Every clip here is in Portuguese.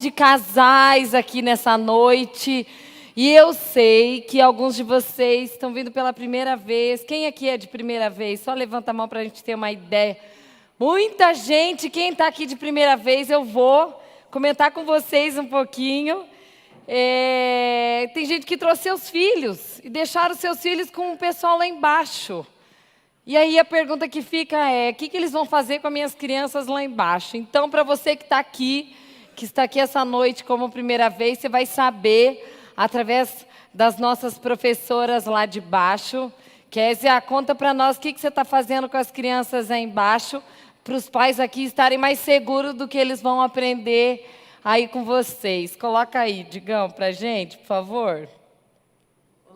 de casais aqui nessa noite. E eu sei que alguns de vocês estão vindo pela primeira vez. Quem aqui é de primeira vez? Só levanta a mão para a gente ter uma ideia. Muita gente. Quem está aqui de primeira vez, eu vou comentar com vocês um pouquinho. Tem gente que trouxe seus filhos e deixaram seus filhos com o pessoal lá embaixo. E aí a pergunta que fica é, o que eles vão fazer com as minhas crianças lá embaixo? Então, para você que está aqui essa noite como primeira vez, você vai saber, através das nossas professoras lá de baixo. Kézia, conta para nós o que você está fazendo com as crianças aí embaixo, para os pais aqui estarem mais seguros do que eles vão aprender aí com vocês. Coloca aí, Digão, para a gente, por favor.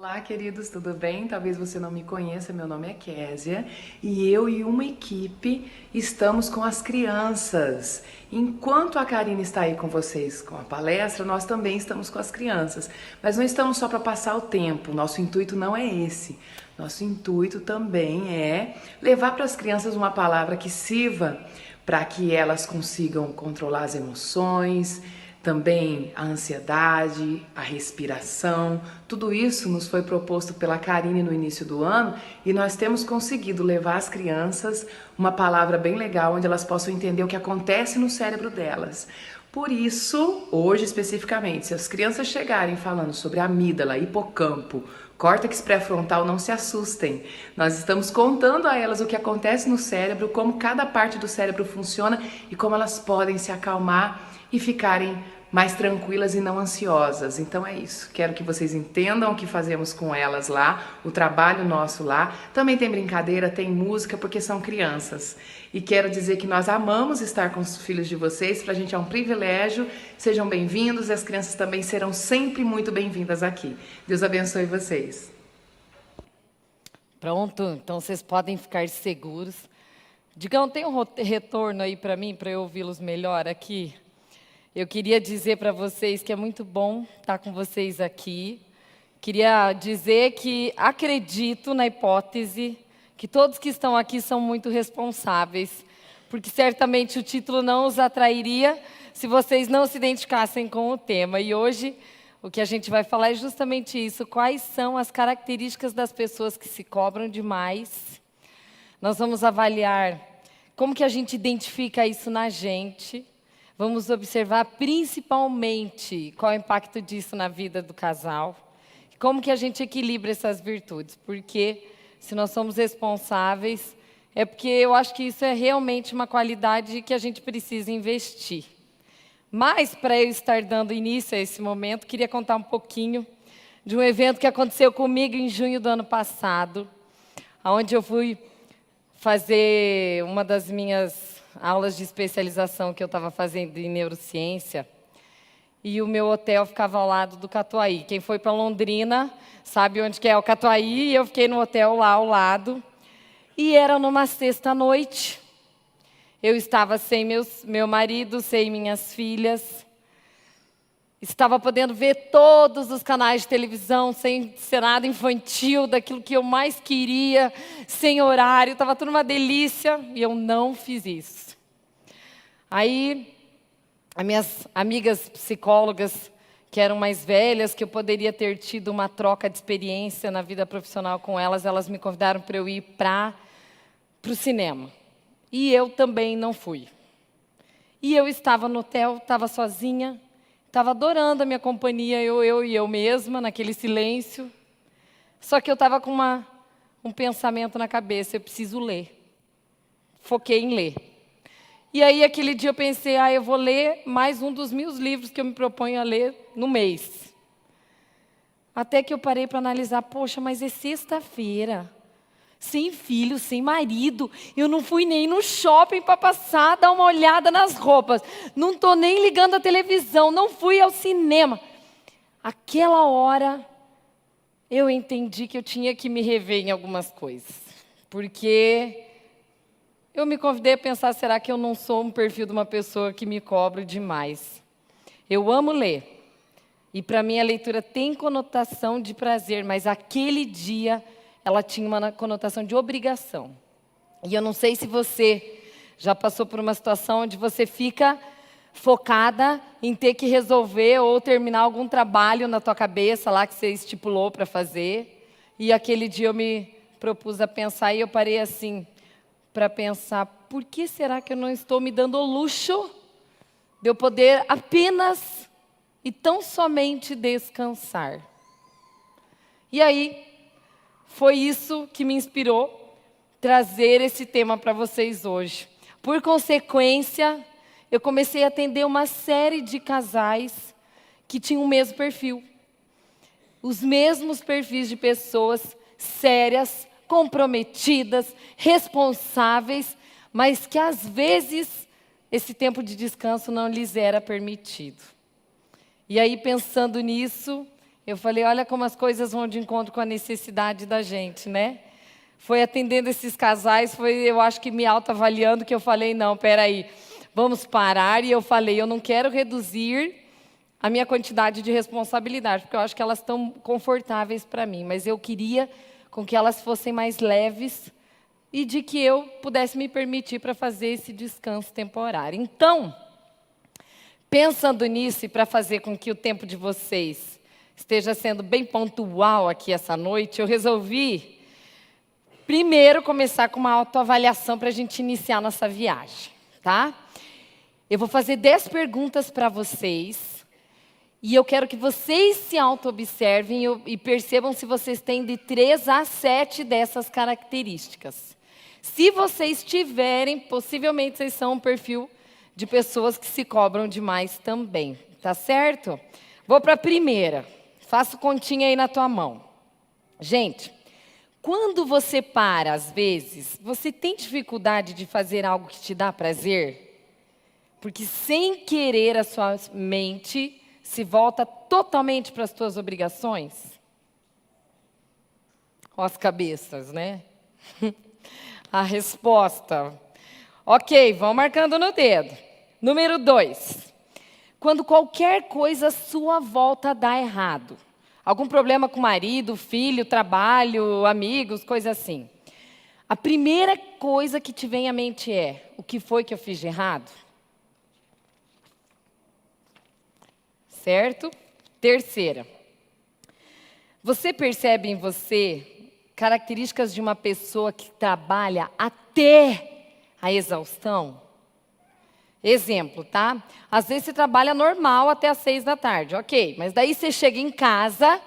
Olá, queridos, tudo bem? Talvez você não me conheça, meu nome é Kézia e eu e uma equipe estamos com as crianças. Enquanto a Karine está aí com vocês com a palestra, nós também estamos com as crianças. Mas não estamos só para passar o tempo, nosso intuito não é esse. Nosso intuito também é levar para as crianças uma palavra que sirva para que elas consigam controlar as emoções, também a ansiedade, a respiração, tudo isso nos foi proposto pela Karine no início do ano e nós temos conseguido levar às crianças uma palavra bem legal onde elas possam entender o que acontece no cérebro delas. Por isso, hoje especificamente, se as crianças chegarem falando sobre amígdala, hipocampo, córtex pré-frontal, não se assustem. Nós estamos contando a elas o que acontece no cérebro, como cada parte do cérebro funciona e como elas podem se acalmar e ficarem mais tranquilas e não ansiosas. Então é isso. Quero que vocês entendam o que fazemos com elas lá, o trabalho nosso lá. Também tem brincadeira, tem música, porque são crianças. E quero dizer que nós amamos estar com os filhos de vocês, pra gente é um privilégio. Sejam bem-vindos e as crianças também serão sempre muito bem-vindas aqui. Deus abençoe vocês. Pronto, então vocês podem ficar seguros. Digão, tem um retorno aí para mim, para eu ouvi-los melhor aqui? Eu queria dizer para vocês que é muito bom estar com vocês aqui. Queria dizer que acredito na hipótese que todos que estão aqui são muito responsáveis, porque certamente o título não os atrairia se vocês não se identificassem com o tema. E hoje o que a gente vai falar é justamente isso. Quais são as características das pessoas que se cobram demais? Nós vamos avaliar como que a gente identifica isso na gente. Vamos observar principalmente qual é o impacto disso na vida do casal. Como que a gente equilibra essas virtudes. Porque se nós somos responsáveis, é porque eu acho que isso é realmente uma qualidade que a gente precisa investir. Mas, para eu estar dando início a esse momento, queria contar um pouquinho de um evento que aconteceu comigo em junho do ano passado, onde eu fui fazer uma das minhas aulas de especialização que eu estava fazendo em neurociência, e o meu hotel ficava ao lado do Catuaí. Quem foi para Londrina sabe onde que é o Catuaí, e eu fiquei no hotel lá ao lado. E era numa sexta-noite. Eu estava sem meu marido, sem minhas filhas. Estava podendo ver todos os canais de televisão, sem ser nada infantil, daquilo que eu mais queria, sem horário. Estava tudo uma delícia, e eu não fiz isso. Aí, as minhas amigas psicólogas, que eram mais velhas, que eu poderia ter tido uma troca de experiência na vida profissional com elas, elas me convidaram para eu ir para o cinema. E eu também não fui. E eu estava no hotel, estava sozinha, estava adorando a minha companhia, eu e eu mesma, naquele silêncio. Só que eu estava com um pensamento na cabeça, eu preciso ler. Foquei em ler. E aí, aquele dia eu pensei, eu vou ler mais um dos 1000 livros que eu me proponho a ler no mês. Até que eu parei para analisar, poxa, mas é sexta-feira, sem filho, sem marido, eu não fui nem no shopping para passar, dar uma olhada nas roupas, não estou nem ligando a televisão, não fui ao cinema. Aquela hora, eu entendi que eu tinha que me rever em algumas coisas, porque eu me convidei a pensar, será que eu não sou um perfil de uma pessoa que me cobra demais? Eu amo ler. E para mim a leitura tem conotação de prazer, mas aquele dia ela tinha uma conotação de obrigação. E eu não sei se você já passou por uma situação onde você fica focada em ter que resolver ou terminar algum trabalho na tua cabeça lá que você estipulou para fazer. E aquele dia eu me propus a pensar e eu parei assim, para pensar, por que será que eu não estou me dando o luxo de eu poder apenas e tão somente descansar? E aí, foi isso que me inspirou trazer esse tema para vocês hoje. Por consequência, eu comecei a atender uma série de casais que tinham o mesmo perfil. Os mesmos perfis de pessoas sérias, comprometidas, responsáveis, mas que às vezes esse tempo de descanso não lhes era permitido. E aí, pensando nisso, eu falei, olha como as coisas vão de encontro com a necessidade da gente, né? Foi atendendo esses casais, foi, eu acho que me autoavaliando, que eu falei, não, peraí, vamos parar. E eu falei, eu não quero reduzir a minha quantidade de responsabilidade, porque eu acho que elas estão confortáveis para mim, mas eu queria com que elas fossem mais leves e de que eu pudesse me permitir para fazer esse descanso temporário. Então, pensando nisso e para fazer com que o tempo de vocês esteja sendo bem pontual aqui essa noite, eu resolvi primeiro começar com uma autoavaliação para a gente iniciar nossa viagem, tá? Eu vou fazer 10 perguntas para vocês e eu quero que vocês se auto-observem e percebam se vocês têm de 3 a 7 dessas características. Se vocês tiverem, possivelmente vocês são um perfil de pessoas que se cobram demais também, tá certo? Vou para a primeira. Faço continha aí na tua mão. Gente, quando você para, às vezes, você tem dificuldade de fazer algo que te dá prazer? Porque sem querer a sua mente se volta totalmente para as tuas obrigações? Ó as cabeças, né? A resposta. Ok, vão marcando no dedo. Número 2. Quando qualquer coisa à sua volta dá errado. Algum problema com o marido, filho, trabalho, amigos, coisa assim. A primeira coisa que te vem à mente é, o que foi que eu fiz de errado? Certo? Terceira. Você percebe em você características de uma pessoa que trabalha até a exaustão? Exemplo, tá? Às vezes você trabalha normal até às 6 da tarde, ok. Mas daí você chega em casa,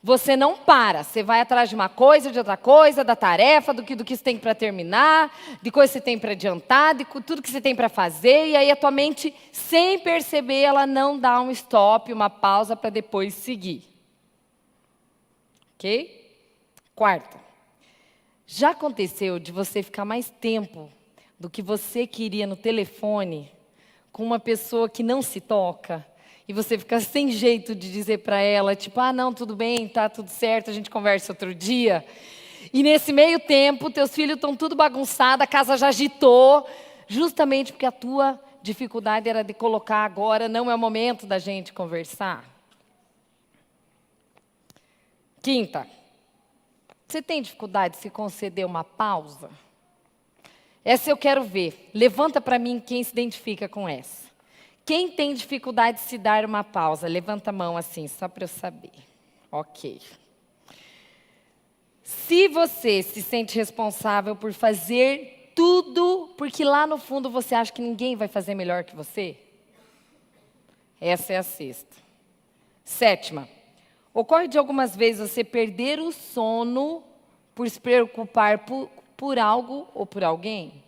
você não para. Você vai atrás de uma coisa, de outra coisa, da tarefa, do que você tem para terminar, de coisa que você tem para adiantar, de tudo que você tem para fazer. E aí a tua mente, sem perceber, ela não dá um stop, uma pausa para depois seguir. Ok? Quarta. Já aconteceu de você ficar mais tempo do que você queria no telefone com uma pessoa que não se toca e você fica sem jeito de dizer para ela, tipo, ah, não, tudo bem, tá tudo certo, a gente conversa outro dia. E nesse meio tempo, teus filhos estão tudo bagunçado, a casa já agitou, justamente porque a tua dificuldade era de colocar agora, não é o momento da gente conversar. Quinta, você tem dificuldade de se conceder uma pausa? Essa eu quero ver. Levanta para mim quem se identifica com essa. Quem tem dificuldade de se dar uma pausa? Levanta a mão assim, só para eu saber. Ok. Se você se sente responsável por fazer tudo, porque lá no fundo você acha que ninguém vai fazer melhor que você? Essa é a sexta. Sétima. Ocorre de algumas vezes você perder o sono por se preocupar por algo ou por alguém?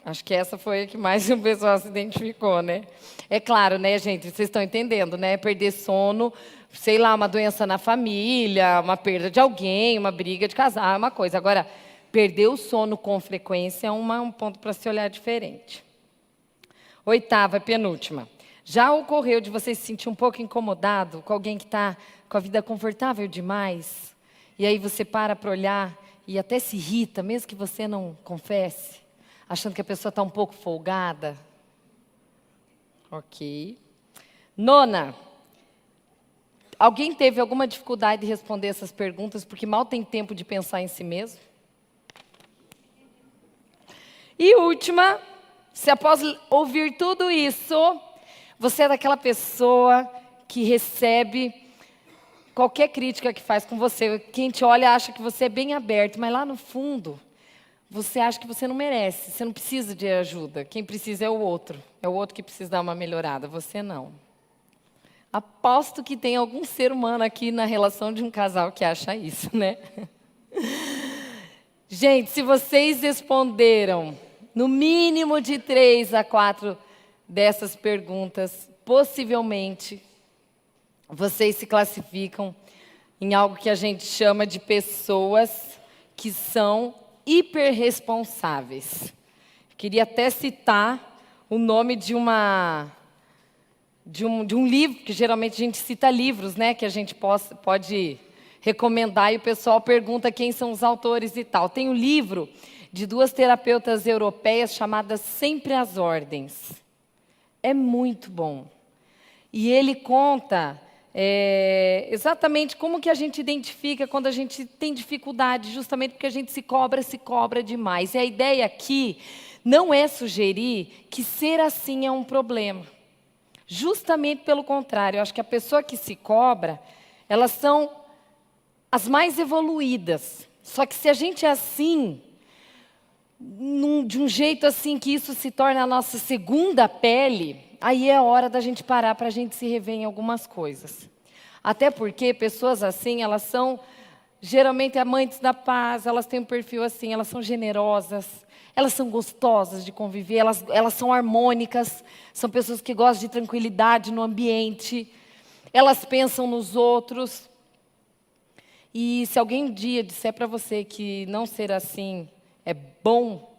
Acho que essa foi a que mais o pessoal se identificou, né? É claro, né, gente? Vocês estão entendendo, né? Perder sono, sei lá, uma doença na família, uma perda de alguém, uma briga de casal, é uma coisa. Agora, perder o sono com frequência é um ponto para se olhar diferente. Oitava, penúltima. Já ocorreu de você se sentir um pouco incomodado com alguém que está com a vida confortável demais? E aí você para olhar e até se irrita, mesmo que você não confesse, achando que a pessoa está um pouco folgada? Ok. Nona, alguém teve alguma dificuldade de responder essas perguntas porque mal tem tempo de pensar em si mesmo? E última, se após ouvir tudo isso, você é daquela pessoa que recebe qualquer crítica que faz com você, quem te olha acha que você é bem aberto, mas lá no fundo, você acha que você não merece, você não precisa de ajuda. Quem precisa é o outro que precisa dar uma melhorada, você não. Aposto que tem algum ser humano aqui na relação de um casal que acha isso, né? Gente, se vocês responderam no mínimo de 3 a 4 dessas perguntas, possivelmente vocês se classificam em algo que a gente chama de pessoas que são hiperresponsáveis. Queria até citar o nome de um livro, que geralmente a gente cita livros, né, que a gente pode recomendar e o pessoal pergunta quem são os autores e tal. Tem um livro de 2 terapeutas europeias chamadas Sempre às Ordens. É muito bom. E ele conta exatamente como que a gente identifica quando a gente tem dificuldade, justamente porque a gente se cobra demais. E a ideia aqui não é sugerir que ser assim é um problema. Justamente pelo contrário, eu acho que a pessoa que se cobra, elas são as mais evoluídas. Só que se a gente é assim, de um jeito assim que isso se torna a nossa segunda pele, aí é a hora da gente parar para a gente se rever em algumas coisas. Até porque pessoas assim, elas são geralmente amantes da paz, elas têm um perfil assim, elas são generosas, elas são gostosas de conviver, elas são harmônicas, são pessoas que gostam de tranquilidade no ambiente, elas pensam nos outros. E se alguém um dia disser para você que não ser assim é bom,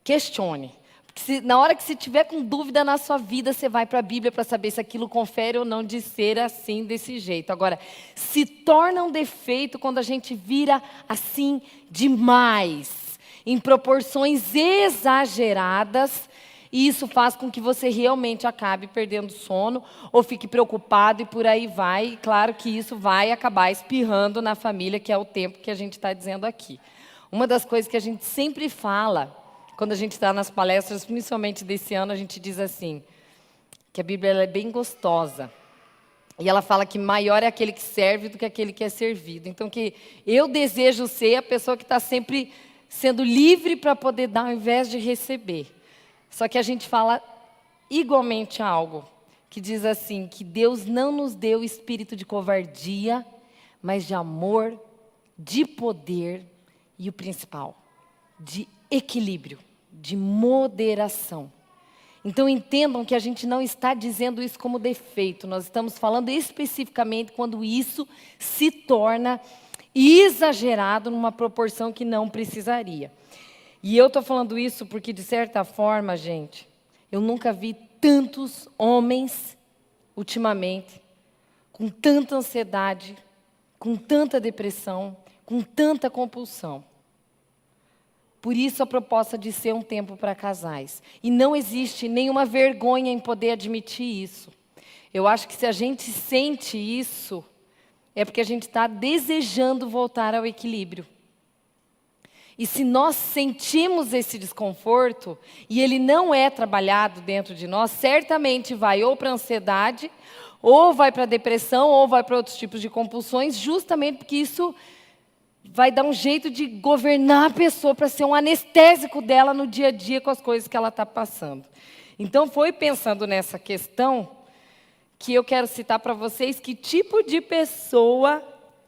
questione. Porque na hora que você tiver com dúvida na sua vida, você vai para a Bíblia para saber se aquilo confere ou não de ser assim, desse jeito. Agora, se torna um defeito quando a gente vira assim demais, em proporções exageradas, e isso faz com que você realmente acabe perdendo sono ou fique preocupado e por aí vai. E claro que isso vai acabar espirrando na família, que é o tempo que a gente está dizendo aqui. Uma das coisas que a gente sempre fala, quando a gente está nas palestras, principalmente desse ano, a gente diz assim, que a Bíblia ela é bem gostosa. E ela fala que maior é aquele que serve do que aquele que é servido. Então, que eu desejo ser a pessoa que está sempre sendo livre para poder dar ao invés de receber. Só que a gente fala igualmente algo que diz assim, que Deus não nos deu espírito de covardia, mas de amor, de poder e o principal, de equilíbrio, de moderação. Então entendam que a gente não está dizendo isso como defeito, nós estamos falando especificamente quando isso se torna exagerado numa proporção que não precisaria. E eu estou falando isso porque, de certa forma, gente, eu nunca vi tantos homens, ultimamente, com tanta ansiedade, com tanta depressão, com tanta compulsão. Por isso a proposta de ser um tempo para casais. E não existe nenhuma vergonha em poder admitir isso. Eu acho que se a gente sente isso, é porque a gente está desejando voltar ao equilíbrio. E se nós sentimos esse desconforto, e ele não é trabalhado dentro de nós, certamente vai ou para a ansiedade, ou vai para a depressão, ou vai para outros tipos de compulsões, justamente porque isso vai dar um jeito de governar a pessoa para ser um anestésico dela no dia a dia com as coisas que ela está passando. Então, foi pensando nessa questão que eu quero citar para vocês que tipo de pessoa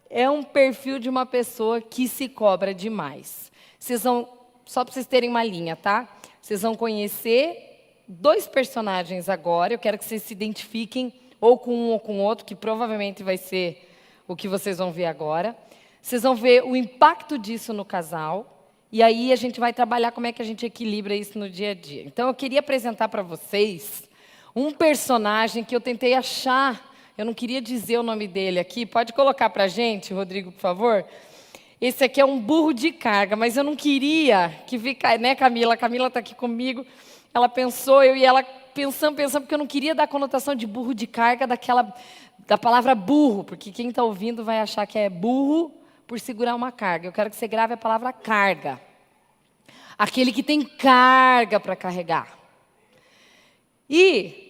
é um perfil de uma pessoa que se cobra demais. Vocês vão, só para vocês terem uma linha, tá? Vocês vão conhecer 2 personagens agora. Eu quero que vocês se identifiquem ou com um ou com outro, que provavelmente vai ser o que vocês vão ver agora. Vocês vão ver o impacto disso no casal. E aí a gente vai trabalhar como é que a gente equilibra isso no dia a dia. Então eu queria apresentar para vocês um personagem que eu tentei achar. Eu não queria dizer o nome dele aqui. Pode colocar para a gente, Rodrigo, por favor? Esse aqui é um burro de carga, mas eu não queria que ficasse, né, Camila? A Camila está aqui comigo. Ela pensou, eu e ela pensando, porque eu não queria dar a conotação de burro de carga da palavra burro, porque quem está ouvindo vai achar que é burro por segurar uma carga. Eu quero que você grave a palavra carga. Aquele que tem carga para carregar. E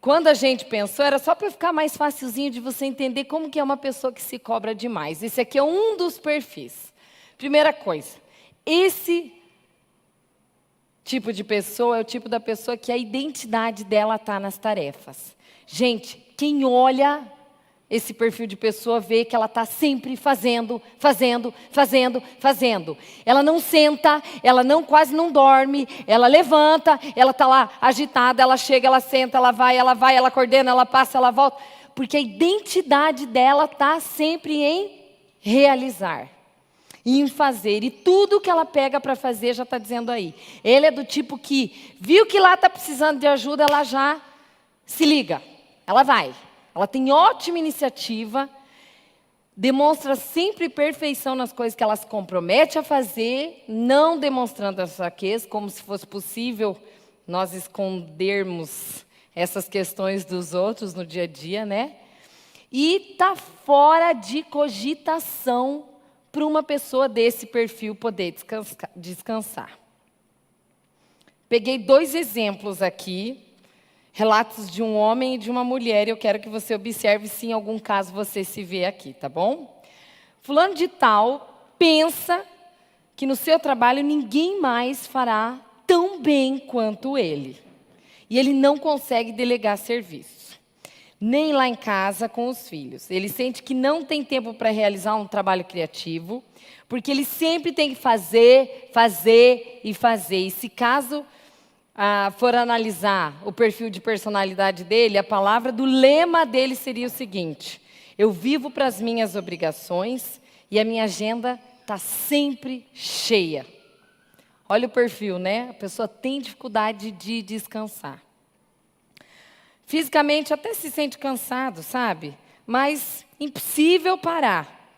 quando a gente pensou, era só para ficar mais facilzinho de você entender como que é uma pessoa que se cobra demais. Esse aqui é um dos perfis. Primeira coisa, esse tipo de pessoa é o tipo da pessoa que a identidade dela está nas tarefas. Gente, quem olha esse perfil de pessoa vê que ela está sempre fazendo. Ela não senta, ela quase não dorme, ela levanta, ela está lá agitada, ela chega, ela senta, ela vai, ela coordena, ela passa, ela volta. Porque a identidade dela está sempre em realizar, em fazer. E tudo que ela pega para fazer já está dizendo aí. Ele é do tipo que viu que lá está precisando de ajuda, ela já se liga, ela vai. Ela tem ótima iniciativa, demonstra sempre perfeição nas coisas que ela se compromete a fazer, não demonstrando a fraqueza, como se fosse possível nós escondermos essas questões dos outros no dia a dia, né? E está fora de cogitação para uma pessoa desse perfil poder descansar. Peguei 2 exemplos aqui. Relatos de um homem e de uma mulher, e eu quero que você observe se em algum caso você se vê aqui, tá bom? Fulano de tal pensa que no seu trabalho ninguém mais fará tão bem quanto ele. E ele não consegue delegar serviço, nem lá em casa com os filhos. Ele sente que não tem tempo para realizar um trabalho criativo, porque ele sempre tem que fazer. E se caso for analisar o perfil de personalidade dele, a palavra do lema dele seria o seguinte: eu vivo para as minhas obrigações e a minha agenda está sempre cheia. Olha o perfil, né? A pessoa tem dificuldade de descansar. Fisicamente até se sente cansado, sabe? Mas impossível parar,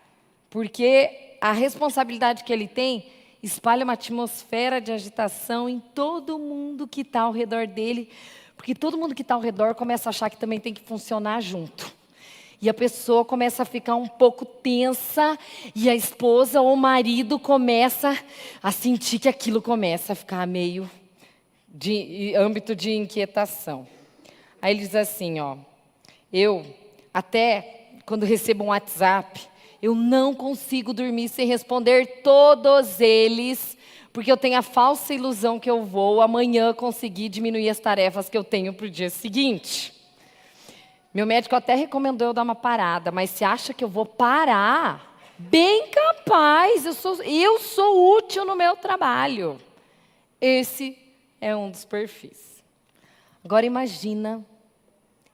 porque a responsabilidade que ele tem espalha uma atmosfera de agitação em todo mundo que está ao redor dele, porque todo mundo que está ao redor começa a achar que também tem que funcionar junto. E a pessoa começa a ficar um pouco tensa, e a esposa ou o marido começa a sentir que aquilo começa a ficar meio de âmbito de inquietação. Aí ele diz assim, ó, eu até quando recebo um WhatsApp, eu não consigo dormir sem responder todos eles, porque eu tenho a falsa ilusão que eu vou amanhã conseguir diminuir as tarefas que eu tenho para o dia seguinte. Meu médico até recomendou eu dar uma parada, mas você acha que eu vou parar? Bem capaz, eu sou útil no meu trabalho. Esse é um dos perfis. Agora imagina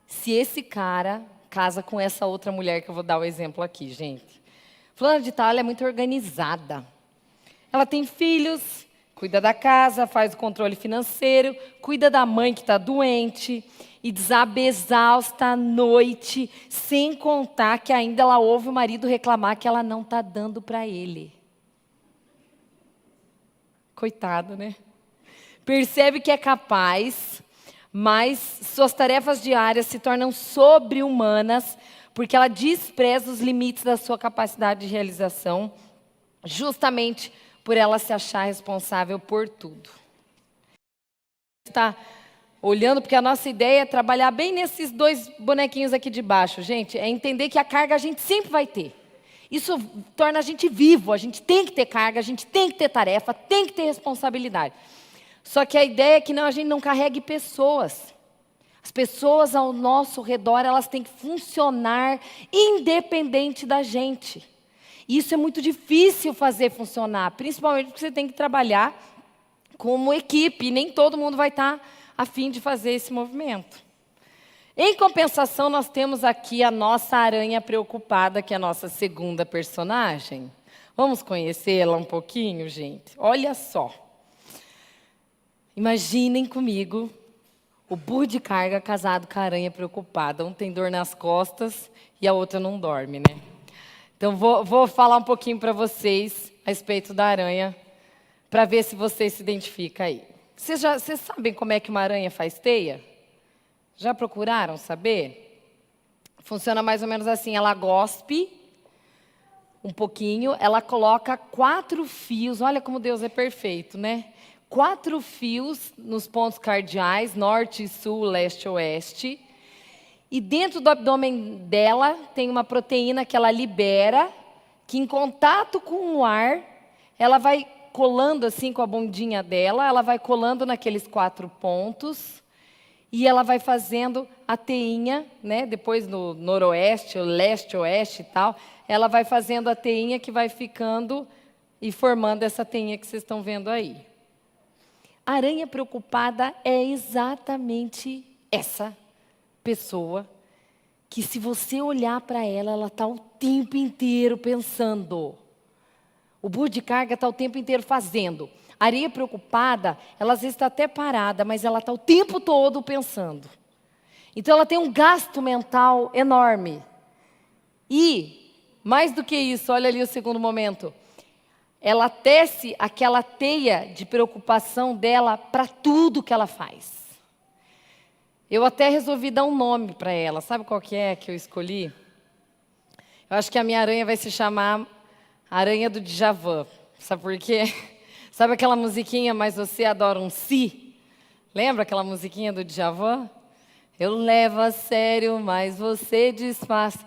se esse cara casa com essa outra mulher que eu vou dar o exemplo aqui, gente. Fulana de tal, ela é muito organizada. Ela tem filhos, cuida da casa, faz o controle financeiro, cuida da mãe que está doente e desaba exausta à noite, sem contar que ainda ela ouve o marido reclamar que ela não está dando para ele. Coitado, né? Percebe que é capaz, mas suas tarefas diárias se tornam sobre-humanas, porque ela despreza os limites da sua capacidade de realização, justamente por ela se achar responsável por tudo. Está olhando, porque a nossa ideia é trabalhar bem nesses 2 bonequinhos aqui de baixo, gente, é entender que a carga a gente sempre vai ter. Isso torna a gente vivo, a gente tem que ter carga, a gente tem que ter tarefa, tem que ter responsabilidade. Só que a ideia é que a gente não carregue pessoas. As pessoas ao nosso redor, elas têm que funcionar independente da gente. E isso é muito difícil fazer funcionar, principalmente porque você tem que trabalhar como equipe, e nem todo mundo vai estar a fim de fazer esse movimento. Em compensação, nós temos aqui a nossa aranha preocupada, que é a nossa segunda personagem. Vamos conhecê-la um pouquinho, gente? Olha só. Imaginem comigo o burro de carga casado com a aranha preocupada. Um tem dor nas costas e a outra não dorme, né? Então, vou falar um pouquinho para vocês a respeito da aranha, para ver se vocês se identificam aí. Vocês sabem como é que uma aranha faz teia? Já procuraram saber? Funciona mais ou menos assim, ela gospe um pouquinho, ela coloca 4 fios, olha como Deus é perfeito, né? 4 fios nos pontos cardeais, norte, sul, leste, oeste. E dentro do abdômen dela tem uma proteína que ela libera, que em contato com o ar, ela vai colando assim com a bundinha dela, ela vai colando naqueles 4 pontos, e ela vai fazendo a teinha, né? Depois no noroeste, leste, oeste e tal, ela vai fazendo a teinha que vai ficando e formando essa teinha que vocês estão vendo aí. A aranha preocupada é exatamente essa pessoa que, se você olhar para ela, ela está o tempo inteiro pensando. O burro de carga está o tempo inteiro fazendo. A areia preocupada, ela às vezes está até parada, mas ela está o tempo todo pensando. Então ela tem um gasto mental enorme. E, mais do que isso, olha ali o segundo momento. Ela tece aquela teia de preocupação dela para tudo que ela faz. Eu até resolvi dar um nome para ela. Sabe qual que eu escolhi? Eu acho que a minha aranha vai se chamar Aranha do Djavan. Sabe por quê? Sabe aquela musiquinha, Mas Você Adora um Si? Lembra aquela musiquinha do Djavan? Eu levo a sério, mas você disfarça.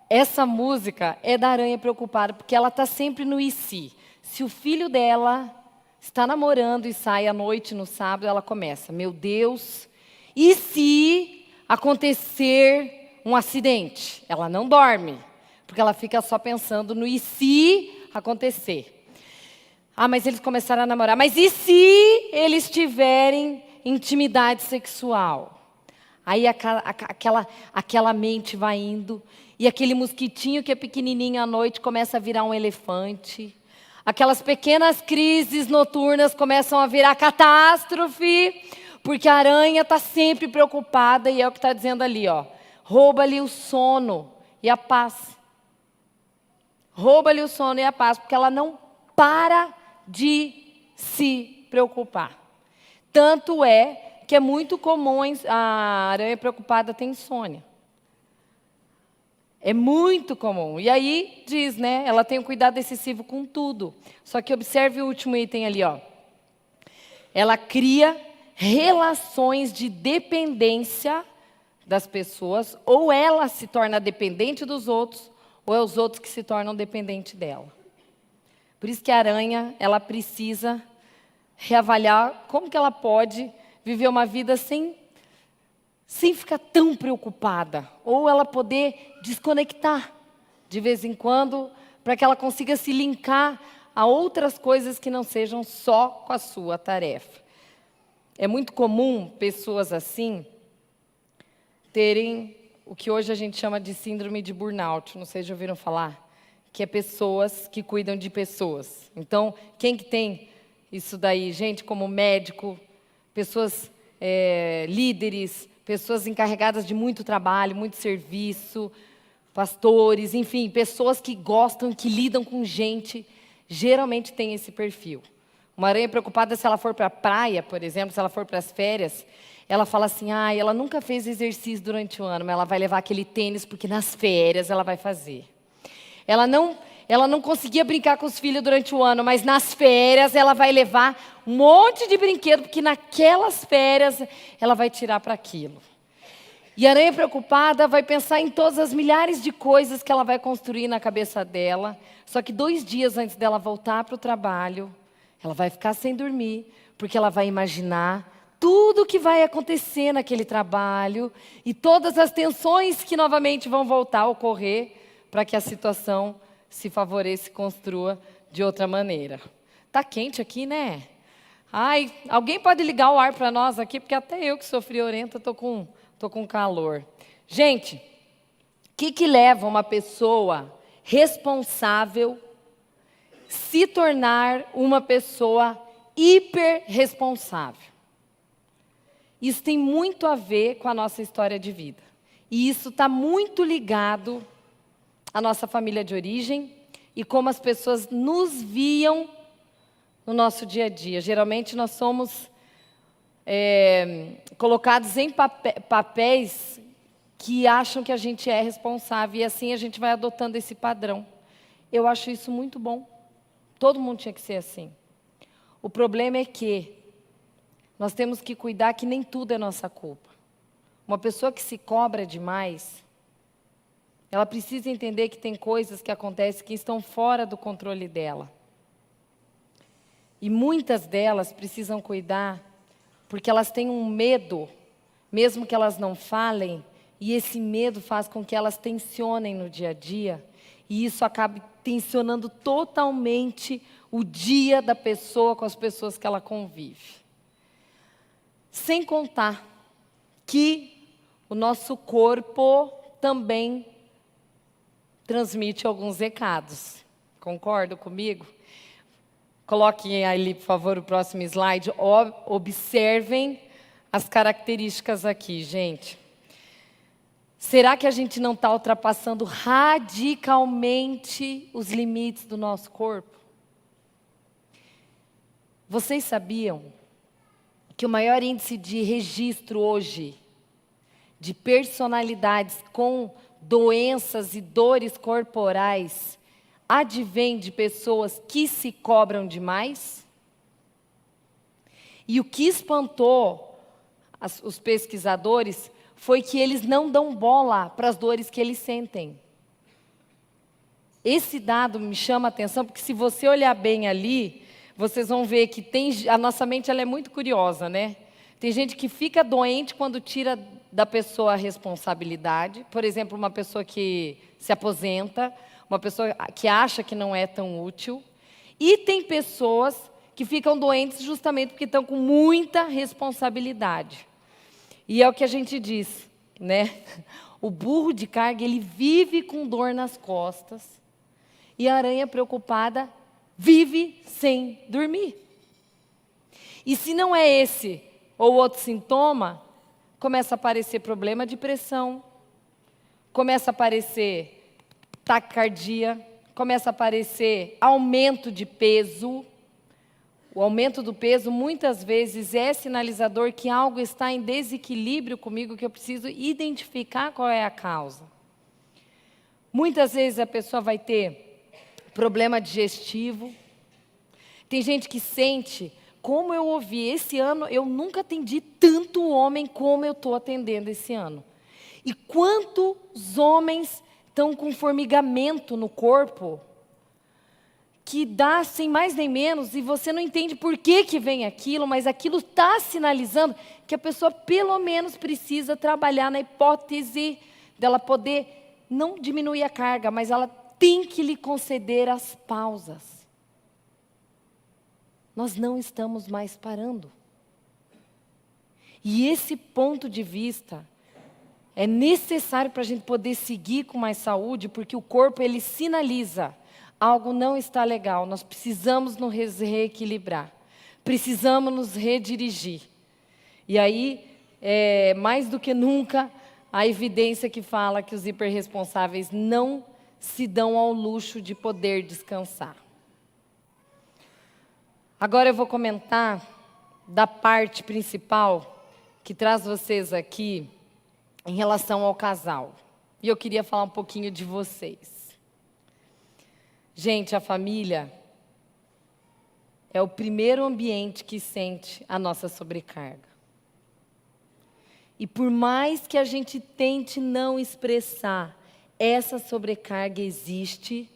Essa música é da aranha preocupada, porque ela está sempre no e se. Se o filho dela está namorando e sai à noite no sábado, ela começa: meu Deus, e se acontecer um acidente? Ela não dorme, porque ela fica só pensando no e se acontecer. Ah, mas eles começaram a namorar. Mas e se eles tiverem intimidade sexual? Aí aquela mente vai indo, e aquele mosquitinho que é pequenininho à noite começa a virar um elefante. Aquelas pequenas crises noturnas começam a virar catástrofe, porque a aranha está sempre preocupada, e é o que está dizendo ali, ó. Rouba-lhe o sono e a paz. Rouba-lhe o sono e a paz, porque ela não para de se preocupar. Tanto é que é muito comum a aranha preocupada ter insônia. É muito comum. E aí diz, né? Ela tem um cuidado excessivo com tudo. Só que observe o último item ali, ó. Ela cria relações de dependência das pessoas, ou ela se torna dependente dos outros, ou é os outros que se tornam dependentes dela. Por isso que a aranha, ela precisa reavaliar como que ela pode viver uma vida sem ficar tão preocupada, ou ela poder desconectar de vez em quando, para que ela consiga se linkar a outras coisas que não sejam só com a sua tarefa. É muito comum pessoas assim terem o que hoje a gente chama de síndrome de burnout, não sei se já ouviram falar, que é pessoas que cuidam de pessoas. Então, quem que tem isso daí? Gente como médico, pessoas líderes, pessoas encarregadas de muito trabalho, muito serviço, pastores, enfim, pessoas que gostam, que lidam com gente, geralmente tem esse perfil. Uma aranha preocupada, se ela for para a praia, por exemplo, se ela for para as férias, ela fala assim, ela nunca fez exercício durante o ano, mas ela vai levar aquele tênis porque nas férias ela vai fazer. Ela não conseguia brincar com os filhos durante o ano, mas nas férias ela vai levar um monte de brinquedo, porque naquelas férias ela vai tirar para aquilo. E a aranha preocupada vai pensar em todas as milhares de coisas que ela vai construir na cabeça dela, só que 2 dias antes dela voltar para o trabalho, ela vai ficar sem dormir, porque ela vai imaginar tudo o que vai acontecer naquele trabalho e todas as tensões que novamente vão voltar a ocorrer para que a situação se favoreça e construa de outra maneira. Tá quente aqui, né? Ai, alguém pode ligar o ar para nós aqui, porque até eu que sou friorenta tô com calor. Gente, o que leva uma pessoa responsável se tornar uma pessoa hiperresponsável? Isso tem muito a ver com a nossa história de vida. E isso está muito ligado à nossa família de origem e como as pessoas nos viam no nosso dia a dia. Geralmente nós somos colocados em papéis que acham que a gente é responsável, e assim a gente vai adotando esse padrão. Eu acho isso muito bom. Todo mundo tinha que ser assim. O problema é que nós temos que cuidar que nem tudo é nossa culpa. Uma pessoa que se cobra demais, ela precisa entender que tem coisas que acontecem que estão fora do controle dela. E muitas delas precisam cuidar porque elas têm um medo, mesmo que elas não falem, e esse medo faz com que elas tensionem no dia a dia, e isso acaba tensionando totalmente o dia da pessoa com as pessoas que ela convive. Sem contar que o nosso corpo também transmite alguns recados. Concordam comigo? Coloquem ali, por favor, o próximo slide. Observem as características aqui, gente. Será que a gente não está ultrapassando radicalmente os limites do nosso corpo? Vocês sabiam que o maior índice de registro hoje de personalidades com doenças e dores corporais advém de pessoas que se cobram demais? E o que espantou os pesquisadores foi que eles não dão bola para as dores que eles sentem. Esse dado me chama a atenção, porque se você olhar bem ali, vocês vão ver que a nossa mente ela é muito curiosa, né? Tem gente que fica doente quando tira da pessoa a responsabilidade. Por exemplo, uma pessoa que se aposenta, uma pessoa que acha que não é tão útil. E tem pessoas que ficam doentes justamente porque estão com muita responsabilidade. E é o que a gente diz, né? O burro de carga, ele vive com dor nas costas. E a aranha preocupada vive sem dormir. E se não é esse ou outro sintoma, começa a aparecer problema de pressão, começa a aparecer taquicardia, começa a aparecer aumento de peso. O aumento do peso, muitas vezes, é sinalizador que algo está em desequilíbrio comigo, que eu preciso identificar qual é a causa. Muitas vezes a pessoa vai ter problema digestivo. Tem gente que sente, como eu ouvi, esse ano eu nunca atendi tanto homem como eu estou atendendo esse ano. E quantos homens estão com formigamento no corpo, que dá sem mais nem menos, e você não entende por que vem aquilo, mas aquilo está sinalizando que a pessoa pelo menos precisa trabalhar na hipótese dela poder não diminuir a carga, mas ela tem que lhe conceder as pausas. Nós não estamos mais parando. E esse ponto de vista é necessário para a gente poder seguir com mais saúde, porque o corpo ele sinaliza: algo não está legal, nós precisamos nos reequilibrar, precisamos nos redirigir. E aí, mais do que nunca, a evidência que fala que os hiperresponsáveis não se dão ao luxo de poder descansar. Agora eu vou comentar da parte principal que traz vocês aqui em relação ao casal. E eu queria falar um pouquinho de vocês. Gente, a família é o primeiro ambiente que sente a nossa sobrecarga. E por mais que a gente tente não expressar, essa sobrecarga existe.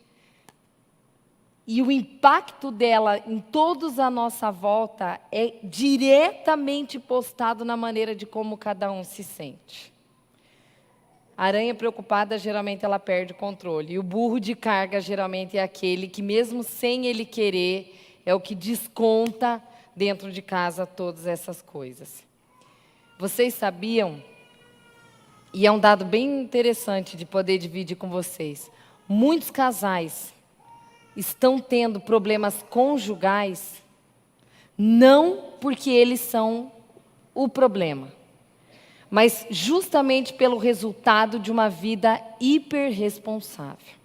E o impacto dela em todos à nossa volta é diretamente postado na maneira de como cada um se sente. A aranha preocupada, geralmente, ela perde o controle. E o burro de carga, geralmente, é aquele que, mesmo sem ele querer, é o que desconta dentro de casa todas essas coisas. Vocês sabiam, e é um dado bem interessante de poder dividir com vocês, muitos casais estão tendo problemas conjugais, não porque eles são o problema, mas justamente pelo resultado de uma vida hiperresponsável.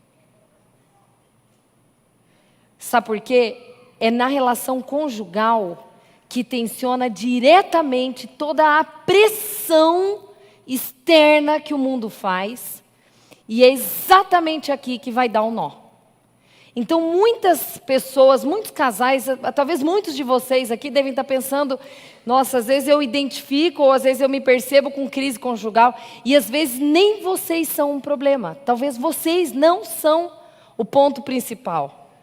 Sabe por quê? É na relação conjugal que tensiona diretamente toda a pressão externa que o mundo faz, e é exatamente aqui que vai dar o nó. Então, muitas pessoas, muitos casais, talvez muitos de vocês aqui devem estar pensando, nossa, às vezes eu identifico, ou às vezes eu me percebo com crise conjugal, e às vezes nem vocês são um problema. Talvez vocês não são o ponto principal.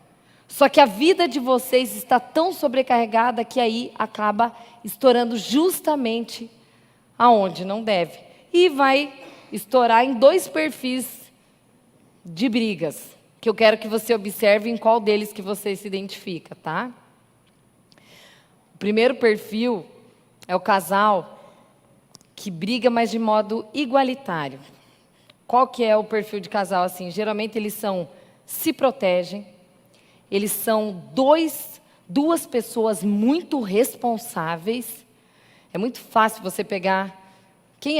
Só que a vida de vocês está tão sobrecarregada que aí acaba estourando justamente aonde não deve. E vai estourar em 2 perfis de brigas, que eu quero que você observe em qual deles que você se identifica, tá? O primeiro perfil é o casal que briga, mas de modo igualitário. Qual que é o perfil de casal assim? Geralmente eles se protegem, eles são duas pessoas muito responsáveis. É muito fácil você pegar...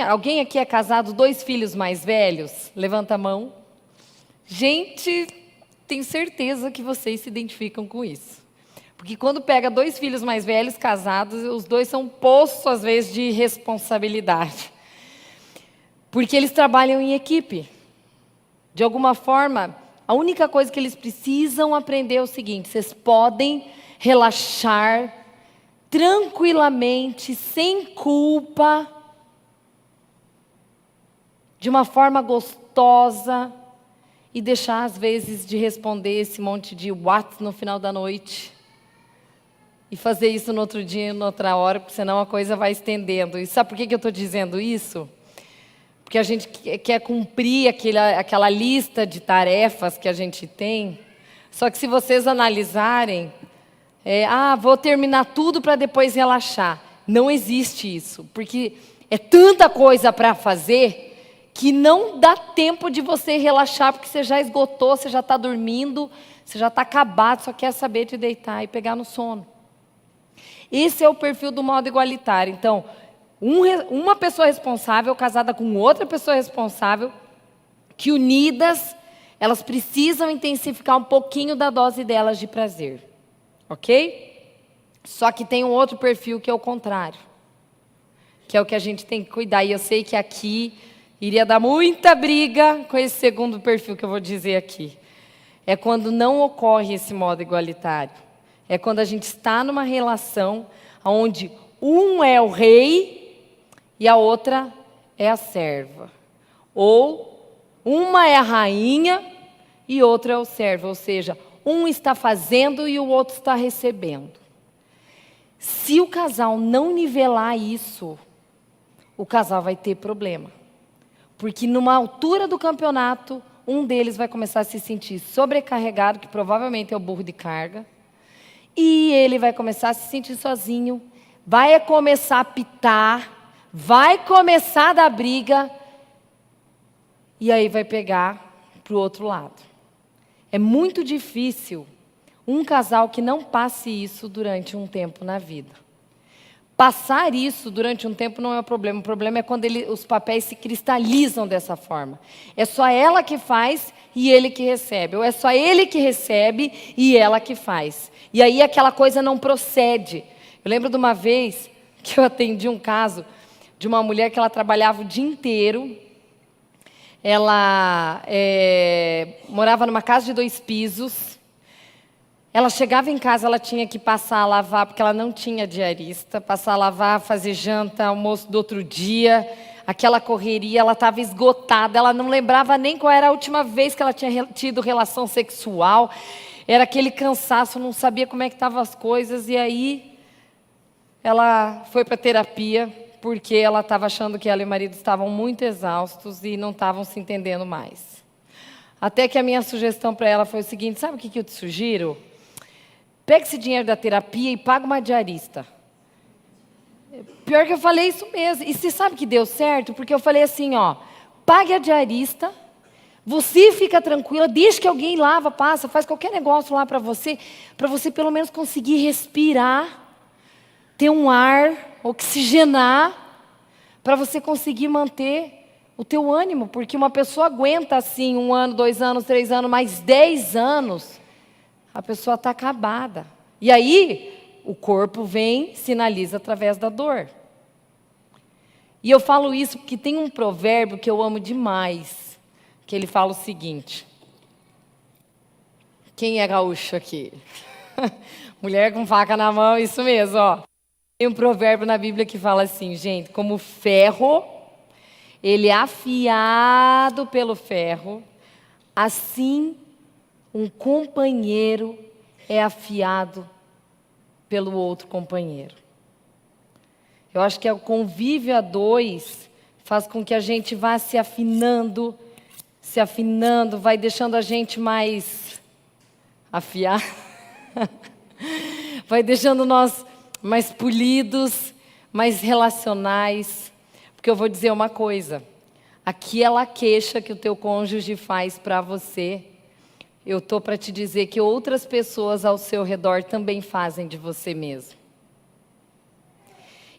Alguém aqui é casado, 2 filhos mais velhos? Levanta a mão. Gente, tenho certeza que vocês se identificam com isso. Porque quando pega 2 filhos mais velhos casados, os 2 são um poço, às vezes, de responsabilidade. Porque eles trabalham em equipe. De alguma forma, a única coisa que eles precisam aprender é o seguinte: vocês podem relaxar tranquilamente, sem culpa, de uma forma gostosa, e deixar, às vezes, de responder esse monte de what no final da noite. E fazer isso no outro dia, em outra hora, porque senão a coisa vai estendendo. E sabe por que eu estou dizendo isso? Porque a gente quer cumprir aquela lista de tarefas que a gente tem. Só que se vocês analisarem, vou terminar tudo para depois relaxar. Não existe isso, porque é tanta coisa para fazer que não dá tempo de você relaxar, porque você já esgotou, você já está dormindo, você já está acabado, só quer saber de deitar e pegar no sono. Esse é o perfil do modo igualitário. Então, uma pessoa responsável casada com outra pessoa responsável, que unidas, elas precisam intensificar um pouquinho da dose delas de prazer. Ok? Só que tem um outro perfil que é o contrário, que é o que a gente tem que cuidar. E eu sei que aqui iria dar muita briga com esse segundo perfil que eu vou dizer aqui. É quando não ocorre esse modo igualitário. É quando a gente está numa relação onde um é o rei e a outra é a serva. Ou uma é a rainha e outra é o servo. Ou seja, um está fazendo e o outro está recebendo. Se o casal não nivelar isso, o casal vai ter problema. Porque numa altura do campeonato, um deles vai começar a se sentir sobrecarregado, que provavelmente é o burro de carga, e ele vai começar a se sentir sozinho, vai começar a pitar, vai começar a dar briga, e aí vai pegar para o outro lado. É muito difícil um casal que não passe isso durante um tempo na vida. Passar isso durante um tempo não é o problema é quando os papéis se cristalizam dessa forma. É só ela que faz e ele que recebe, ou é só ele que recebe e ela que faz. E aí aquela coisa não procede. Eu lembro de uma vez que eu atendi um caso de uma mulher que ela trabalhava o dia inteiro. Ela morava numa casa de 2 pisos. Ela chegava em casa, ela tinha que passar a lavar, porque ela não tinha diarista, passar a lavar, fazer janta, almoço do outro dia, aquela correria, ela estava esgotada, ela não lembrava nem qual era a última vez que ela tinha tido relação sexual, era aquele cansaço, não sabia como é que estavam as coisas, e aí ela foi para terapia, porque ela estava achando que ela e o marido estavam muito exaustos e não estavam se entendendo mais. Até que a minha sugestão para ela foi o seguinte: sabe o que eu te sugiro? Pega esse dinheiro da terapia e paga uma diarista. Pior que eu falei isso mesmo. E você sabe que deu certo? Porque eu falei assim, pague a diarista, você fica tranquila, deixa que alguém lava, passa, faz qualquer negócio lá para você pelo menos conseguir respirar, ter um ar, oxigenar, para você conseguir manter o teu ânimo. Porque uma pessoa aguenta assim 1 ano, 2 anos, 3 anos, mais 10 anos... a pessoa está acabada. E aí, o corpo vem, sinaliza através da dor. E eu falo isso porque tem um provérbio que eu amo demais, que ele fala o seguinte: Quem é gaúcho aqui? Mulher com faca na mão, isso mesmo, ó. Tem um provérbio na Bíblia que fala assim, gente, como o ferro, ele é afiado pelo ferro, assim um companheiro é afiado pelo outro companheiro. Eu acho que o convívio a dois faz com que a gente vá se afinando, vai deixando a gente mais afiado, vai deixando nós mais polidos, mais relacionais. Porque eu vou dizer uma coisa, aquela queixa que o teu cônjuge faz para você, eu estou para te dizer que outras pessoas ao seu redor também fazem de você mesmo.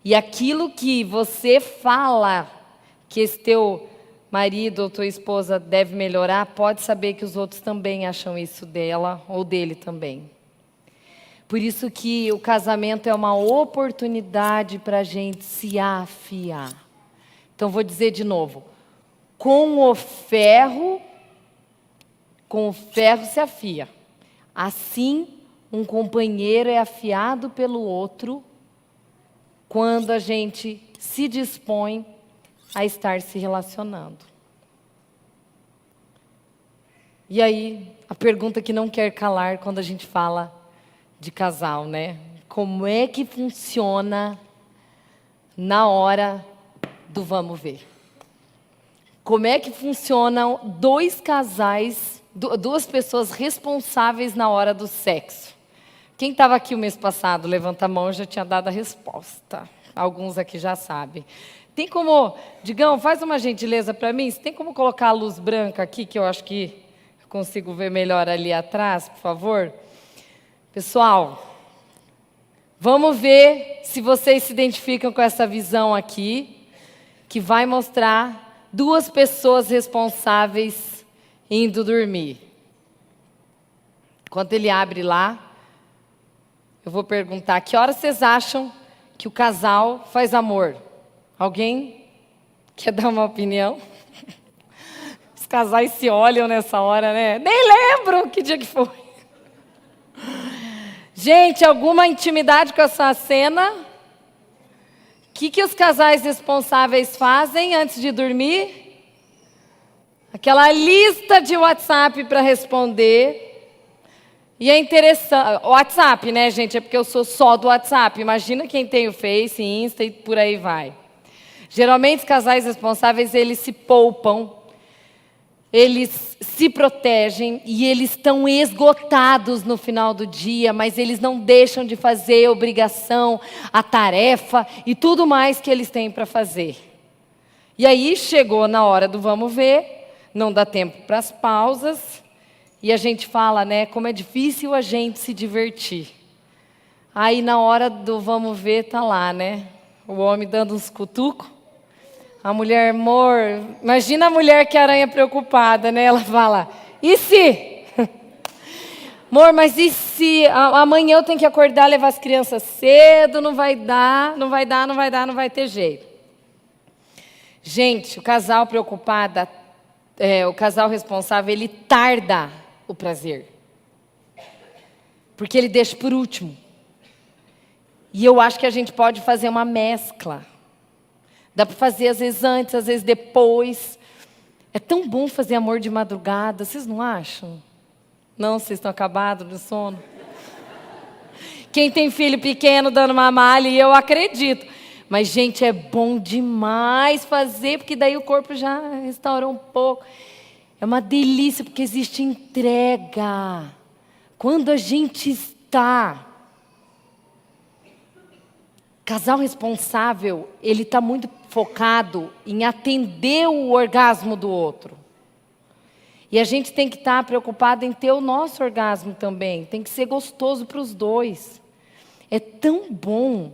E aquilo que você fala que esse teu marido ou tua esposa deve melhorar, pode saber que os outros também acham isso dela ou dele também. Por isso que o casamento é uma oportunidade para a gente se afiar. Então vou dizer de novo, com o ferro se afia. Assim, um companheiro é afiado pelo outro quando a gente se dispõe a estar se relacionando. E aí, a pergunta que não quer calar quando a gente fala de casal, né? Como é que funciona na hora do vamos ver? Como é que funcionam dois casais, duas pessoas responsáveis na hora do sexo? Quem estava aqui o mês passado, levanta a mão, eu já tinha dado a resposta. Alguns aqui já sabem. Tem como, Digão, faz uma gentileza para mim, você tem como colocar a luz branca aqui, que eu acho que eu consigo ver melhor ali atrás, por favor? Pessoal, vamos ver se vocês se identificam com essa visão aqui, que vai mostrar duas pessoas responsáveis indo dormir. Enquanto ele abre lá, eu vou perguntar, que horas vocês acham que o casal faz amor? Alguém quer dar uma opinião? Os casais se olham nessa hora, né? Nem lembro que dia que foi. Gente, alguma intimidade com essa cena? O que os casais responsáveis fazem antes de dormir? Aquela lista de WhatsApp para responder. E é interessante, WhatsApp, né, gente? É porque eu sou só do WhatsApp. Imagina quem tem o Face, Insta e por aí vai. Geralmente, os casais responsáveis, eles se poupam, eles se protegem e eles estão esgotados no final do dia, mas eles não deixam de fazer a obrigação, a tarefa e tudo mais que eles têm para fazer. E aí, chegou na hora do vamos ver, não dá tempo para as pausas. E a gente fala, né, como é difícil a gente se divertir. Aí na hora do vamos ver, tá lá, né? O homem dando uns cutucos. A mulher, amor, imagina a mulher que aranha preocupada, né? Ela fala, e se? Amor, mas e se amanhã eu tenho que acordar, levar as crianças cedo, não vai dar, não vai ter jeito. Gente, o casal preocupado, o casal responsável, ele tarda o prazer. Porque ele deixa por último. E eu acho que a gente pode fazer uma mescla. Dá para fazer às vezes antes, às vezes depois. É tão bom fazer amor de madrugada, vocês não acham? Não, vocês estão acabados de sono? Quem tem filho pequeno dando mamar, e eu acredito. Mas, gente, é bom demais fazer, porque daí o corpo já restaura um pouco. É uma delícia, porque existe entrega. Quando a gente está... Casal responsável, ele está muito focado em atender o orgasmo do outro. E a gente tem que estar preocupado em ter o nosso orgasmo também. Tem que ser gostoso para os dois. É tão bom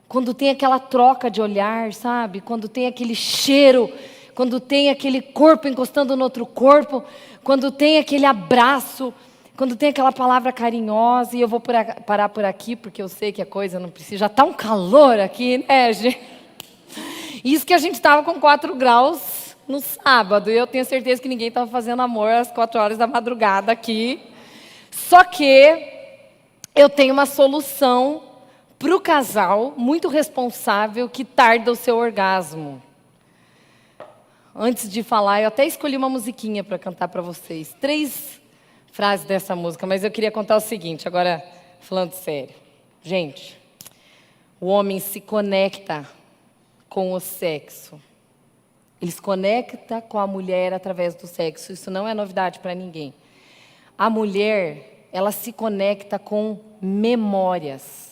quando tem aquela troca de olhar, sabe? Quando tem aquele cheiro, quando tem aquele corpo encostando no outro corpo, quando tem aquele abraço, quando tem aquela palavra carinhosa. E eu vou parar por aqui, porque eu sei que a coisa não precisa. Já está um calor aqui, né, gente? Isso que a gente estava com 4 graus no sábado. E eu tenho certeza que ninguém estava fazendo amor às 4 horas da madrugada aqui. Só que eu tenho uma solução para o casal muito responsável que tarda o seu orgasmo. Antes de falar, eu até escolhi uma musiquinha para cantar para vocês. 3 frases dessa música, mas eu queria contar o seguinte, agora falando sério. Gente, o homem se conecta com o sexo. Ele se conecta com a mulher através do sexo. Isso não é novidade para ninguém. A mulher, ela se conecta com memórias.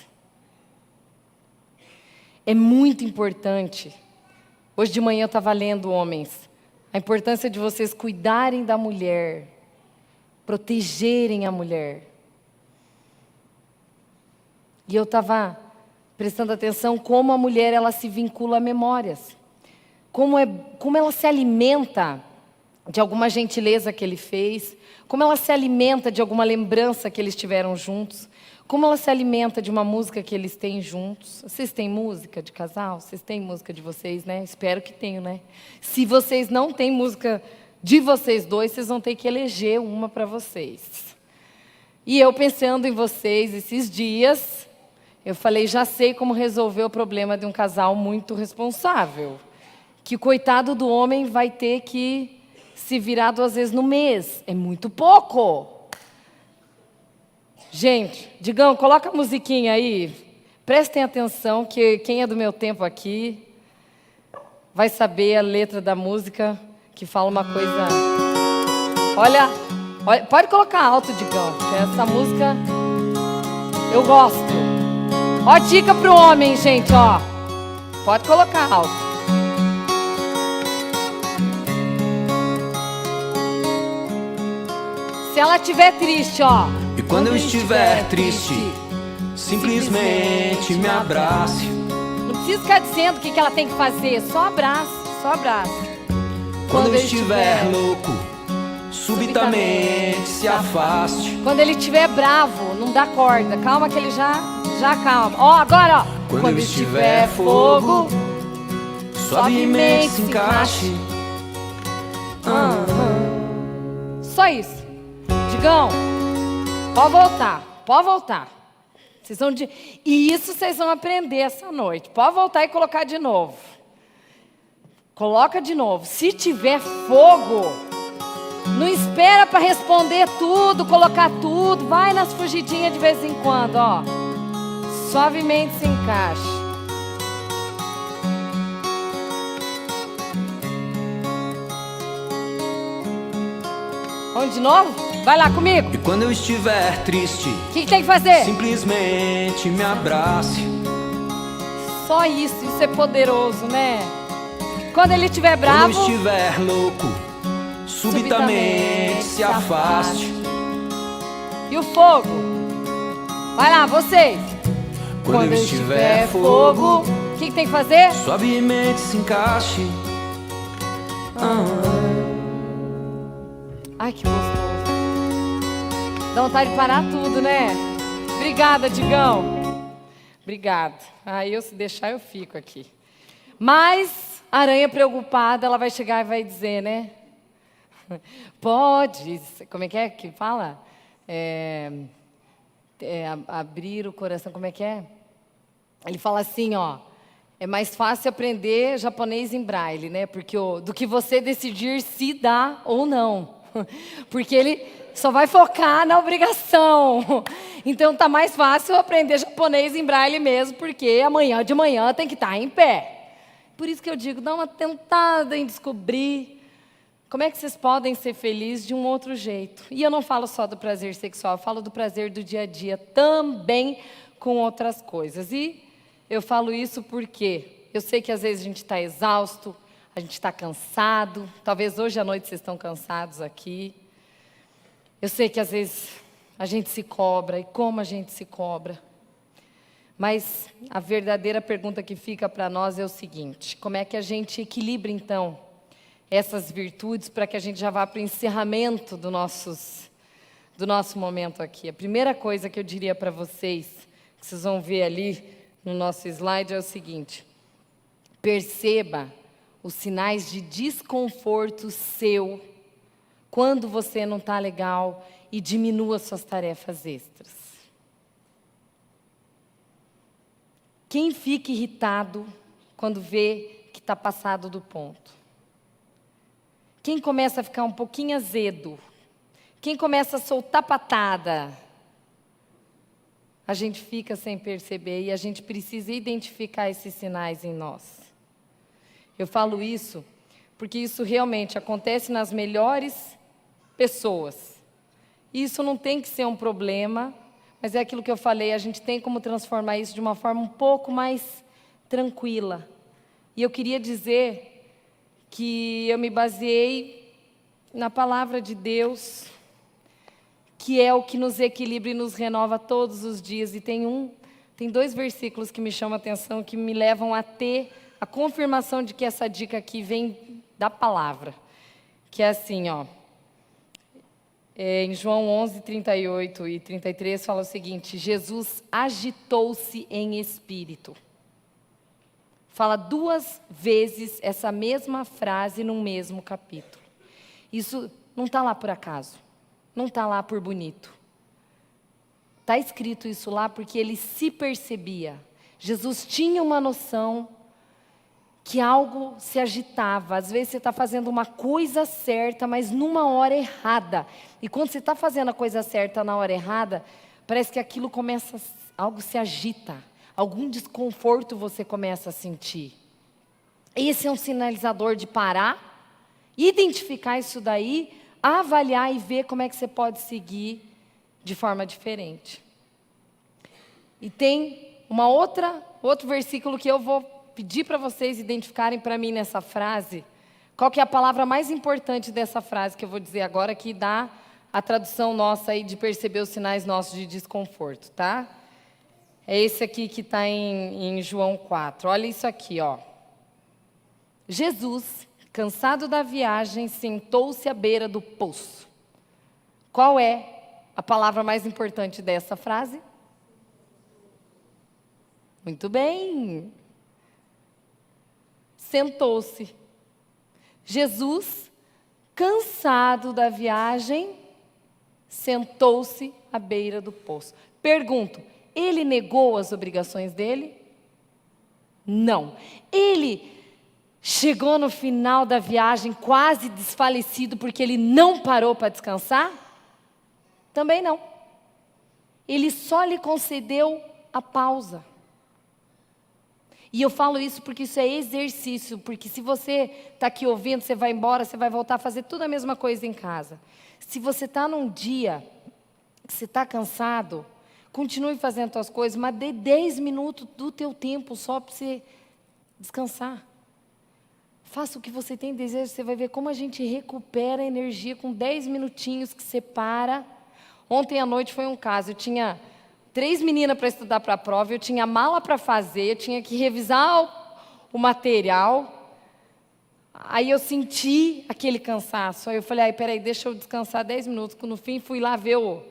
É muito importante. Hoje de manhã eu estava lendo, homens, a importância de vocês cuidarem da mulher, protegerem a mulher. E eu estava prestando atenção como a mulher ela se vincula a memórias. Como ela se alimenta de alguma gentileza que ele fez, como ela se alimenta de alguma lembrança que eles tiveram juntos, como ela se alimenta de uma música que eles têm juntos. Vocês têm música de casal? Vocês têm música de vocês, né? Espero que tenham, né? Se vocês não têm música de vocês dois, vocês vão ter que eleger uma para vocês. E eu pensando em vocês esses dias, eu falei, já sei como resolver o problema de um casal muito responsável. Que o coitado do homem vai ter que se virar 2 vezes no mês. É muito pouco. Gente, Digão, coloca a musiquinha aí. Prestem atenção, que quem é do meu tempo aqui vai saber a letra da música, que fala uma coisa... Olha, pode colocar alto, Digão, porque essa música eu gosto. Ó, dica pro homem, gente, ó. Pode colocar alto. Se ela estiver triste, ó. E quando eu estiver triste, simplesmente me abrace. Não precisa ficar dizendo o que ela tem que fazer. Só abraça, só abraça. Quando eu estiver louco, subitamente se afaste. Quando ele estiver bravo, não dá corda. Calma que ele já calma. Ó, agora, ó. Quando eu estiver fogo, suavemente se encaixe. Só isso. Digão, pode voltar. Vocês vão E isso vocês vão aprender essa noite. Pode voltar e colocar de novo. Coloca de novo. Se tiver fogo, não espera para responder tudo, colocar tudo. Vai nas fugidinhas de vez em quando, ó. Suavemente se encaixe. Vamos de novo? Vai lá comigo. E quando eu estiver triste, O que tem que fazer? simplesmente me abrace. Só isso é poderoso, né? Quando ele estiver bravo, Quando eu estiver louco, subitamente se afaste. E o fogo? Vai lá, vocês. Quando eu estiver fogo, O que tem que fazer? suavemente se encaixe. Ai, que gostoso. Dá vontade de parar tudo, né? Obrigada, Digão. Obrigada. Aí, se deixar, eu fico aqui. Mas, a aranha preocupada, ela vai chegar e vai dizer, né? Pode... Como é que fala? Abrir o coração, como é que é? Ele fala assim, ó... É mais fácil aprender japonês em braille, né? Porque do que você decidir se dá ou não. Porque ele só vai focar na obrigação. Então tá mais fácil aprender japonês em braille mesmo, porque amanhã de manhã tem que estar em pé. Por isso que eu digo, dá uma tentada em descobrir como é que vocês podem ser felizes de um outro jeito. E eu não falo só do prazer sexual, eu falo do prazer do dia a dia também com outras coisas. E eu falo isso porque eu sei que às vezes a gente está exausto, a gente está cansado. Talvez hoje à noite vocês estão cansados aqui. Eu sei que às vezes a gente se cobra, e como a gente se cobra. Mas a verdadeira pergunta que fica para nós é o seguinte: como é que a gente equilibra, então, essas virtudes para que a gente já vá para o encerramento do nosso momento aqui? A primeira coisa que eu diria para vocês, que vocês vão ver ali no nosso slide, é o seguinte: perceba os sinais de desconforto seu quando você não está legal e diminua suas tarefas extras. Quem fica irritado quando vê que está passado do ponto? Quem começa a ficar um pouquinho azedo? Quem começa a soltar patada? A gente fica sem perceber e a gente precisa identificar esses sinais em nós. Eu falo isso porque isso realmente acontece nas melhores pessoas. Isso não tem que ser um problema, mas é aquilo que eu falei, a gente tem como transformar isso de uma forma um pouco mais tranquila. E eu queria dizer que eu me baseei na palavra de Deus, que é o que nos equilibra e nos renova todos os dias. E tem 2 versículos que me chamam a atenção, que me levam a ter a confirmação de que essa dica aqui vem da palavra. Que é assim, ó. Em João 11, 38 e 33, fala o seguinte: Jesus agitou-se em espírito. Fala 2 vezes essa mesma frase no mesmo capítulo. Isso não está lá por acaso. Não está lá por bonito. Está escrito isso lá porque ele se percebia. Jesus tinha uma noção que algo se agitava. Às vezes você está fazendo uma coisa certa, mas numa hora errada. E quando você está fazendo a coisa certa na hora errada, parece que aquilo começa, algo se agita. Algum desconforto você começa a sentir. Esse é um sinalizador de parar, identificar isso daí, avaliar e ver como é que você pode seguir de forma diferente. E tem outro versículo que eu vou pedir para vocês identificarem para mim nessa frase, qual que é a palavra mais importante dessa frase que eu vou dizer agora, que dá a tradução nossa aí de perceber os sinais nossos de desconforto, tá? É esse aqui que está em João 4. Olha isso aqui, ó. Jesus, cansado da viagem, sentou-se à beira do poço. Qual é a palavra mais importante dessa frase? Muito bem. Sentou-se. Jesus, cansado da viagem, sentou-se à beira do poço. Pergunto, ele negou as obrigações dele? Não. Ele chegou no final da viagem quase desfalecido porque ele não parou para descansar? Também não. Ele só lhe concedeu a pausa. E eu falo isso porque isso é exercício, porque se você está aqui ouvindo, você vai embora, você vai voltar a fazer tudo a mesma coisa em casa. Se você está num dia que você está cansado, continue fazendo suas coisas, mas dê 10 minutos do teu tempo só para você descansar. Faça o que você tem desejo, você vai ver como a gente recupera a energia com 10 minutinhos que você para. Ontem à noite foi um caso, eu tinha 3 meninas para estudar para a prova, eu tinha mala para fazer, eu tinha que revisar o material. Aí eu senti aquele cansaço. Aí eu falei, peraí, deixa eu descansar 10 minutos. No fim, fui lá ver o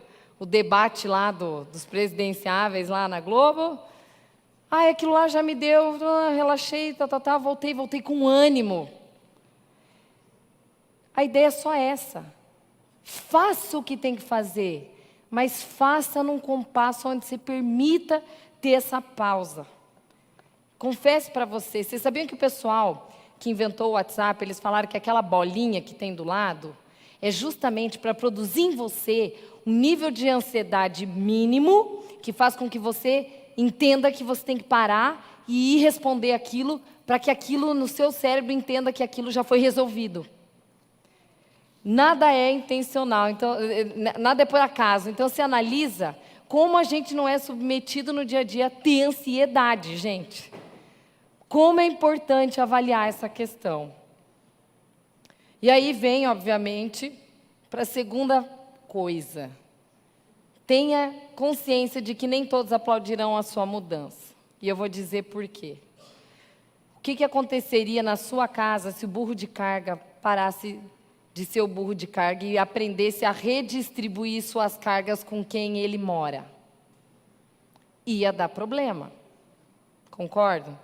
debate lá dos presidenciáveis lá na Globo. Aquilo lá já me deu, relaxei, voltei com ânimo. A ideia é só essa. Faça o que tem que fazer, mas faça num compasso onde você permita ter essa pausa. Confesso para vocês sabiam que o pessoal que inventou o WhatsApp, eles falaram que aquela bolinha que tem do lado é justamente para produzir em você um nível de ansiedade mínimo que faz com que você entenda que você tem que parar e ir responder aquilo para que aquilo no seu cérebro entenda que aquilo já foi resolvido. Nada é intencional, então, nada é por acaso. Então, você analisa como a gente não é submetido no dia a dia a ter ansiedade, gente. Como é importante avaliar essa questão. E aí vem, obviamente, para a segunda coisa. Tenha consciência de que nem todos aplaudirão a sua mudança. E eu vou dizer por quê. O que aconteceria na sua casa se o burro de carga parasse de ser o burro de carga e aprendesse a redistribuir suas cargas com quem ele mora? Ia dar problema. Concordo?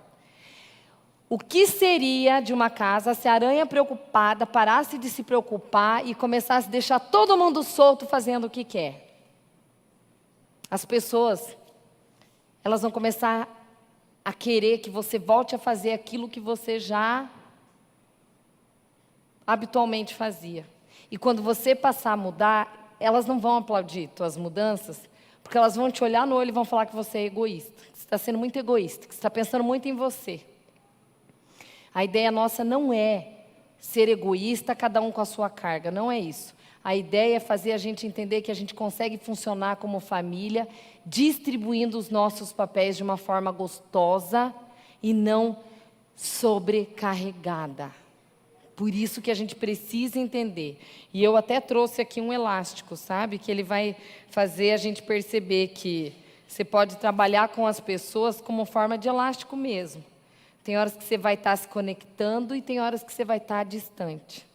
O que seria de uma casa se a aranha preocupada parasse de se preocupar e começasse a deixar todo mundo solto fazendo o que quer? As pessoas, elas vão começar a querer que você volte a fazer aquilo que você já habitualmente fazia. E quando você passar a mudar, elas não vão aplaudir tuas mudanças, porque elas vão te olhar no olho e vão falar que você é egoísta, que você está sendo muito egoísta, que você está pensando muito em você. A ideia nossa não é ser egoísta, cada um com a sua carga, não é isso. A ideia é fazer a gente entender que a gente consegue funcionar como família, distribuindo os nossos papéis de uma forma gostosa e não sobrecarregada. Por isso que a gente precisa entender. E eu até trouxe aqui um elástico, sabe? Que ele vai fazer a gente perceber que você pode trabalhar com as pessoas como forma de elástico mesmo. Tem horas que você vai estar se conectando e tem horas que você vai estar distante.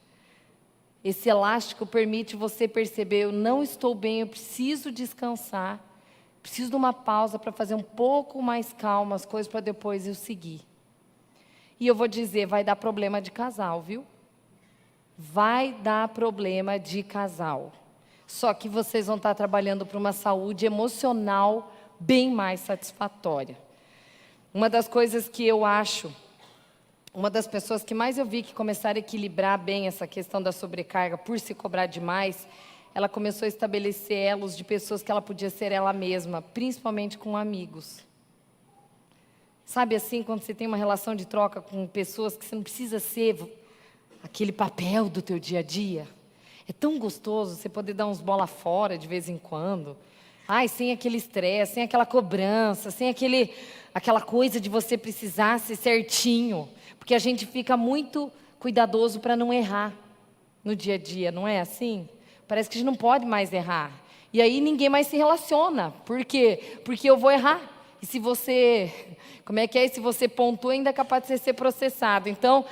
Esse elástico permite você perceber, eu não estou bem, eu preciso descansar, preciso de uma pausa para fazer um pouco mais calma as coisas para depois eu seguir. E eu vou dizer, vai dar problema de casal, viu? Vai dar problema de casal. Só que vocês vão estar trabalhando para uma saúde emocional bem mais satisfatória. Uma das coisas que eu acho, uma das pessoas que mais eu vi que começaram a equilibrar bem essa questão da sobrecarga por se cobrar demais, ela começou a estabelecer elos de pessoas que ela podia ser ela mesma, principalmente com amigos. Sabe assim, quando você tem uma relação de troca com pessoas que você não precisa ser aquele papel do teu dia a dia. É tão gostoso você poder dar uns bola fora de vez em quando. Ai, sem aquele estresse, sem aquela cobrança, sem aquela coisa de você precisar ser certinho. Porque a gente fica muito cuidadoso para não errar no dia a dia, não é assim? Parece que a gente não pode mais errar. E aí ninguém mais se relaciona. Por quê? Porque eu vou errar. E se você, como é que é? E se você pontua, ainda é capaz de ser processado. Então,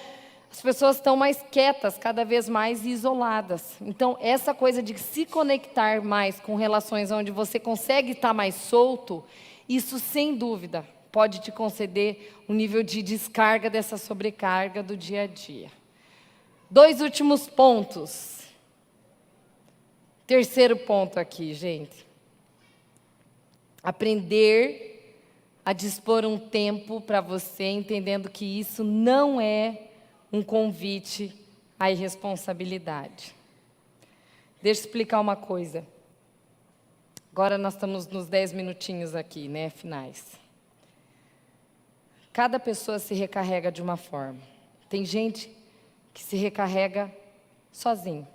as pessoas estão mais quietas, cada vez mais isoladas. Então, essa coisa de se conectar mais com relações onde você consegue estar mais solto, isso, sem dúvida, pode te conceder um nível de descarga dessa sobrecarga do dia a dia. 2 últimos pontos. Terceiro ponto aqui, gente. Aprender a dispor um tempo para você, entendendo que isso não é um convite à irresponsabilidade. Deixa eu explicar uma coisa. Agora nós estamos nos 10 minutinhos aqui, né, finais. Cada pessoa se recarrega de uma forma. Tem gente que se recarrega sozinho,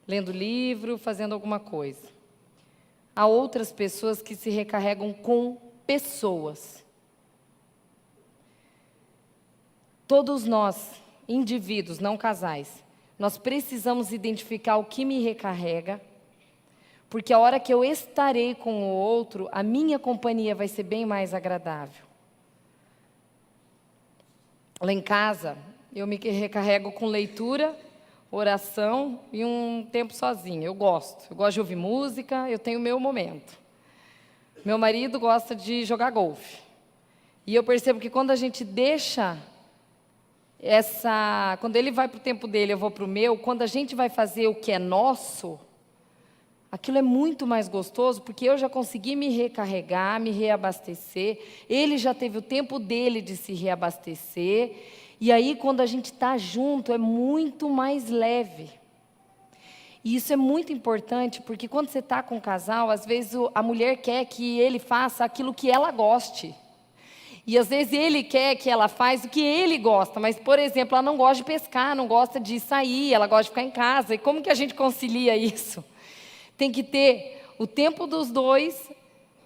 lendo livro, fazendo alguma coisa. Há outras pessoas que se recarregam com pessoas. Todos nós, indivíduos, não casais, nós precisamos identificar o que me recarrega, porque a hora que eu estarei com o outro, a minha companhia vai ser bem mais agradável. Lá em casa, eu me recarrego com leitura, oração e um tempo sozinho. Eu gosto de ouvir música, eu tenho o meu momento. Meu marido gosta de jogar golfe. E eu percebo que quando a gente deixa quando ele vai para o tempo dele, eu vou para o meu, quando a gente vai fazer o que é nosso, aquilo é muito mais gostoso, porque eu já consegui me recarregar, me reabastecer, ele já teve o tempo dele de se reabastecer, e aí quando a gente está junto, é muito mais leve. E isso é muito importante, porque quando você está com um casal, às vezes a mulher quer que ele faça aquilo que ela goste. E às vezes ele quer que ela faça o que ele gosta, mas, por exemplo, ela não gosta de pescar, não gosta de sair, ela gosta de ficar em casa. E como que a gente concilia isso? Tem que ter o tempo dos dois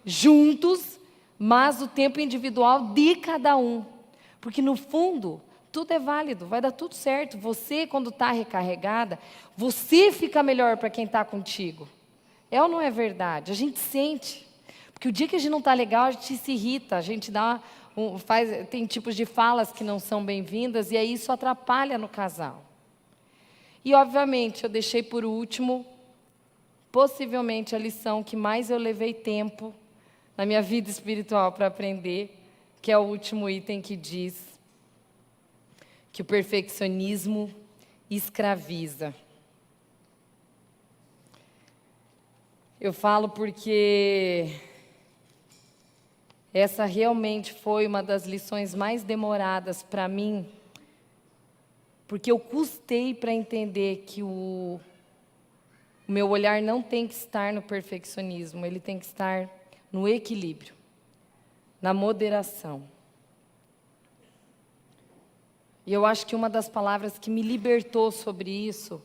juntos, mas o tempo individual de cada um. Porque, no fundo, tudo é válido, vai dar tudo certo. Você, quando está recarregada, você fica melhor para quem está contigo. É ou não é verdade? A gente sente. Porque o dia que a gente não está legal, a gente se irrita, a gente tem tipos de falas que não são bem-vindas, e aí isso atrapalha no casal. E, obviamente, eu deixei por último, possivelmente, a lição que mais eu levei tempo na minha vida espiritual para aprender, que é o último item que diz: que o perfeccionismo escraviza. Eu falo porque essa realmente foi uma das lições mais demoradas para mim, porque eu custei para entender que o meu olhar não tem que estar no perfeccionismo, ele tem que estar no equilíbrio, na moderação. E eu acho que uma das palavras que me libertou sobre isso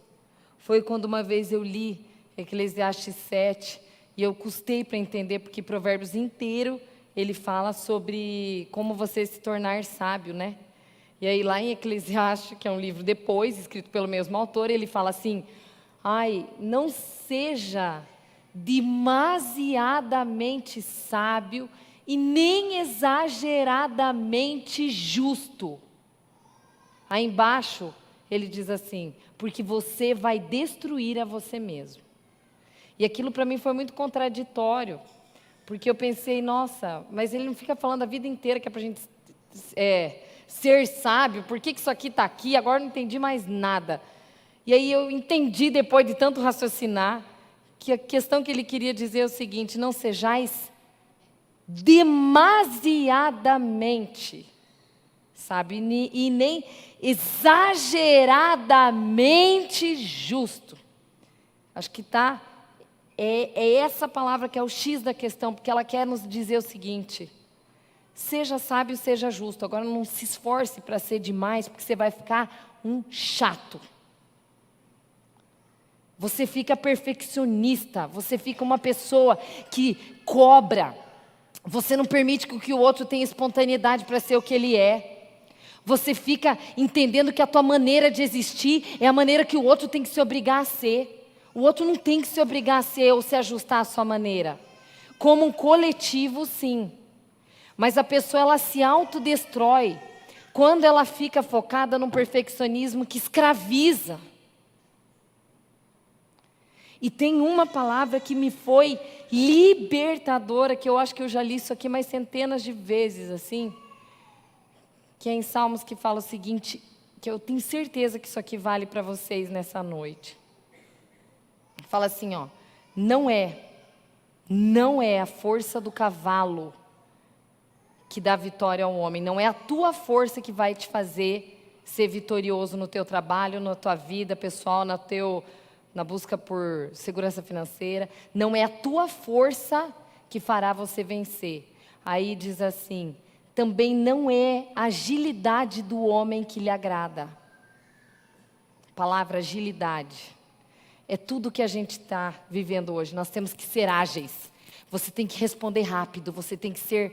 foi quando uma vez eu li Eclesiastes 7, e eu custei para entender, porque Provérbios inteiro ele fala sobre como você se tornar sábio, né? E aí lá em Eclesiastes, que é um livro depois, escrito pelo mesmo autor, ele fala assim: não seja demasiadamente sábio e nem exageradamente justo. Aí embaixo ele diz assim: porque você vai destruir a você mesmo. E aquilo para mim foi muito contraditório, porque eu pensei, nossa, mas ele não fica falando a vida inteira que é para a gente ser sábio, por que isso aqui está aqui? Agora eu não entendi mais nada. E aí eu entendi, depois de tanto raciocinar, que a questão que ele queria dizer é o seguinte: não sejais demasiadamente, sabe, e nem exageradamente justo. Acho que é essa palavra que é o X da questão, porque ela quer nos dizer o seguinte: seja sábio, seja justo. Agora não se esforce para ser demais, porque você vai ficar um chato. Você fica perfeccionista, você fica uma pessoa que cobra. Você não permite que o outro tenha espontaneidade para ser o que ele é. Você fica entendendo que a tua maneira de existir é a maneira que o outro tem que se obrigar a ser. O outro não tem que se obrigar a ser ou se ajustar à sua maneira. Como um coletivo, sim. Mas a pessoa, ela se autodestrói quando ela fica focada num perfeccionismo que escraviza. E tem uma palavra que me foi libertadora, que eu acho que eu já li isso aqui mais centenas de vezes, assim, que é em Salmos, que fala o seguinte, que eu tenho certeza que isso aqui vale para vocês nessa noite. Fala assim, não é a força do cavalo que dá vitória ao homem, não é a tua força que vai te fazer ser vitorioso no teu trabalho, na tua vida pessoal, na busca por segurança financeira, não é a tua força que fará você vencer. Aí diz assim: também não é a agilidade do homem que lhe agrada. A palavra agilidade é tudo que a gente está vivendo hoje. Nós temos que ser ágeis. Você tem que responder rápido, você tem que ser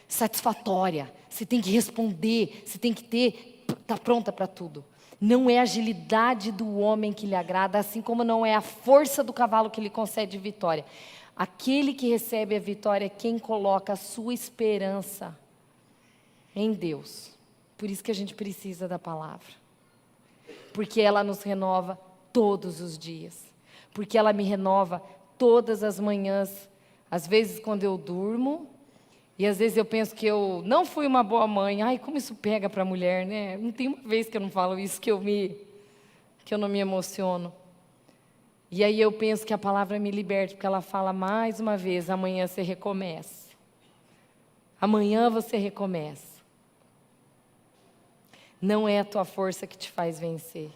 satisfatória, você tem que responder, você tem que estar pronta para tudo. Não é a agilidade do homem que lhe agrada, assim como não é a força do cavalo que lhe concede vitória. Aquele que recebe a vitória é quem coloca a sua esperança em Deus. Por isso que a gente precisa da palavra. Porque ela nos renova todos os dias. Porque ela me renova todas as manhãs. Às vezes quando eu durmo, e às vezes eu penso que eu não fui uma boa mãe. Ai, como isso pega para a mulher, né? Não tem uma vez que eu não falo isso que eu não me emociono. E aí eu penso que a palavra me liberta, porque ela fala mais uma vez: amanhã você recomeça. Amanhã você recomeça. Não é a tua força que te faz vencer.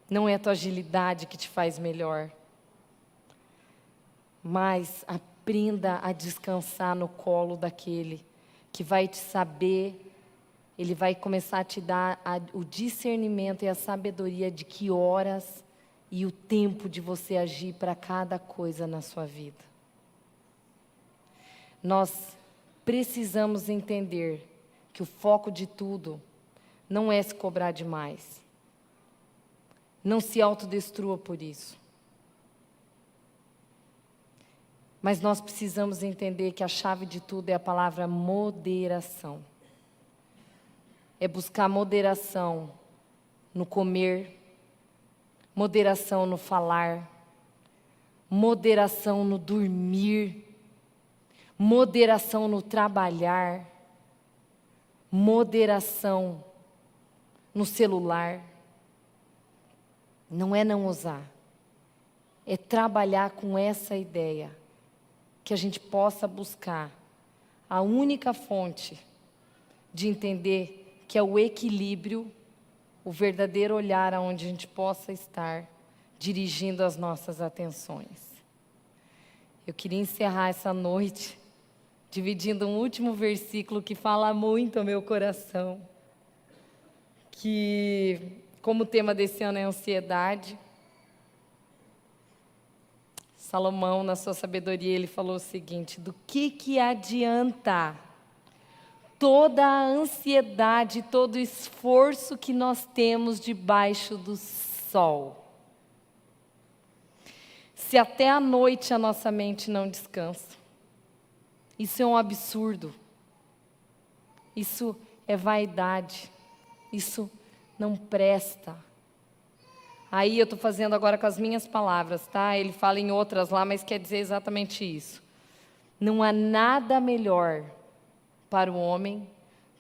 Não é a tua agilidade que te faz melhor. Mas aprenda a descansar no colo daquele que vai te saber, ele vai começar a te dar o discernimento e a sabedoria de que horas e o tempo de você agir para cada coisa na sua vida. Nós precisamos entender que o foco de tudo não é se cobrar demais. Não se autodestrua por isso. Mas nós precisamos entender que a chave de tudo é a palavra moderação. É buscar moderação no comer, moderação no falar, moderação no dormir, moderação no trabalhar, moderação no celular. Não é não usar. É trabalhar com essa ideia. Que a gente possa buscar a única fonte de entender que é o equilíbrio, o verdadeiro olhar aonde a gente possa estar dirigindo as nossas atenções. Eu queria encerrar essa noite dividindo um último versículo que fala muito ao meu coração, que, como o tema desse ano é ansiedade, Salomão, na sua sabedoria, ele falou o seguinte: do que adianta toda a ansiedade, todo o esforço que nós temos debaixo do sol, se até à noite a nossa mente não descansa? Isso é um absurdo. Isso é vaidade. Isso não presta. Aí eu estou fazendo agora com as minhas palavras, tá? Ele fala em outras lá, mas quer dizer exatamente isso. Não há nada melhor para o homem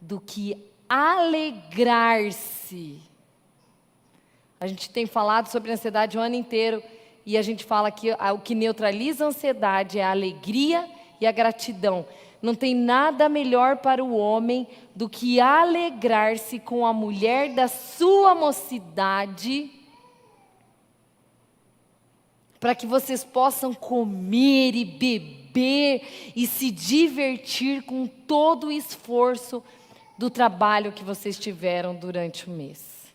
do que alegrar-se. A gente tem falado sobre ansiedade o ano inteiro e a gente fala que o que neutraliza a ansiedade é a alegria e a gratidão. Não tem nada melhor para o homem do que alegrar-se com a mulher da sua mocidade, para que vocês possam comer e beber e se divertir com todo o esforço do trabalho que vocês tiveram durante o mês.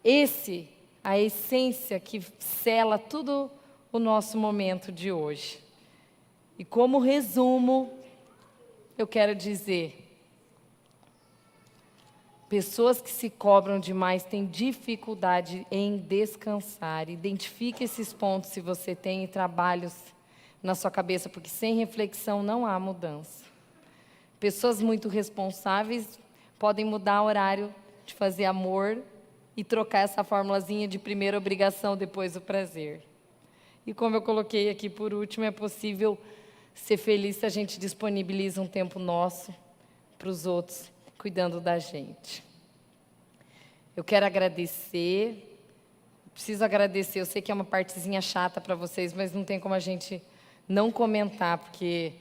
Esse é a essência que sela tudo o nosso momento de hoje. E como resumo, eu quero dizer: pessoas que se cobram demais têm dificuldade em descansar. Identifique esses pontos se você tem trabalhos na sua cabeça, porque sem reflexão não há mudança. Pessoas muito responsáveis podem mudar o horário de fazer amor e trocar essa formulazinha de primeira obrigação, depois o prazer. E como eu coloquei aqui por último, é possível ser feliz se a gente disponibiliza um tempo nosso para os outros, cuidando da gente. Eu quero agradecer, preciso agradecer, eu sei que é uma partezinha chata para vocês, mas não tem como a gente não comentar, porque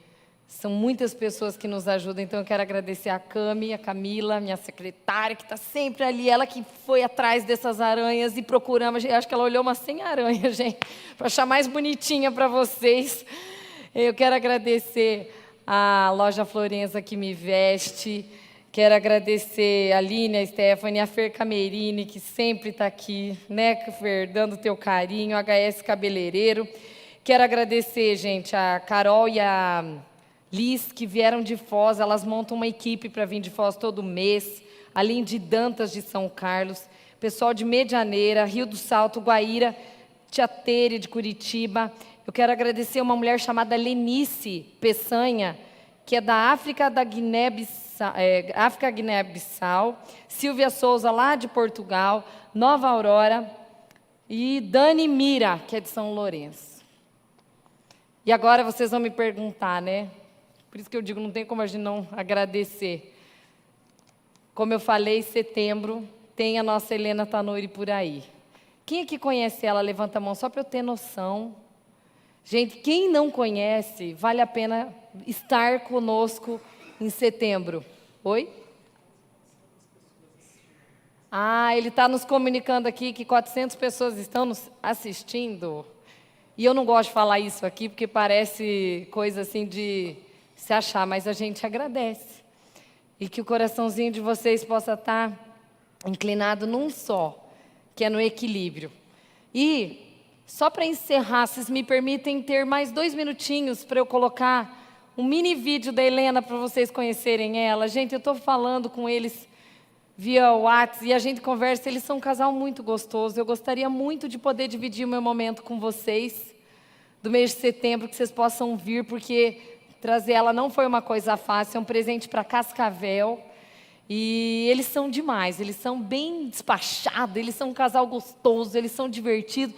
são muitas pessoas que nos ajudam. Então eu quero agradecer a Cami, a Camila, minha secretária, que está sempre ali, ela que foi atrás dessas aranhas e procuramos, acho que ela olhou umas 100 aranhas, gente, para achar mais bonitinha para vocês. Eu quero agradecer a loja Florença que me veste, quero agradecer a Aline, a Stephanie, a Fer Camerini, que sempre está aqui, né, Fer, dando teu carinho, a HS Cabeleireiro. Quero agradecer, gente, a Carol e a Liz, que vieram de Foz, elas montam uma equipe para vir de Foz todo mês, além de Dantas de São Carlos, pessoal de Medianeira, Rio do Salto, Guaíra, Tiateira de Curitiba. Eu quero agradecer uma mulher chamada Lenice Peçanha, que é da África Guiné-Bissau, Silvia Souza, lá de Portugal, Nova Aurora, e Dani Mira, que é de São Lourenço. E agora vocês vão me perguntar, né? Por isso que eu digo, não tem como a gente não agradecer. Como eu falei, setembro tem a nossa Helena Tanuri por aí. Quem aqui conhece ela? Levanta a mão só para eu ter noção. Gente, quem não conhece, vale a pena estar conosco em setembro. Oi? Ah, ele está nos comunicando aqui que 400 pessoas estão nos assistindo. E eu não gosto de falar isso aqui, porque parece coisa assim de se achar, mas a gente agradece. E que o coraçãozinho de vocês possa estar inclinado num só, que é no equilíbrio. E, só para encerrar, vocês me permitem ter mais 2 minutinhos para eu colocar um mini vídeo da Helena para vocês conhecerem ela. Gente, eu estou falando com eles via WhatsApp e a gente conversa, eles são um casal muito gostoso. Eu gostaria muito de poder dividir o meu momento com vocês, do mês de setembro, que vocês possam vir, porque trazer ela não foi uma coisa fácil, é um presente para Cascavel. E eles são demais, eles são bem despachados, eles são um casal gostoso, eles são divertidos.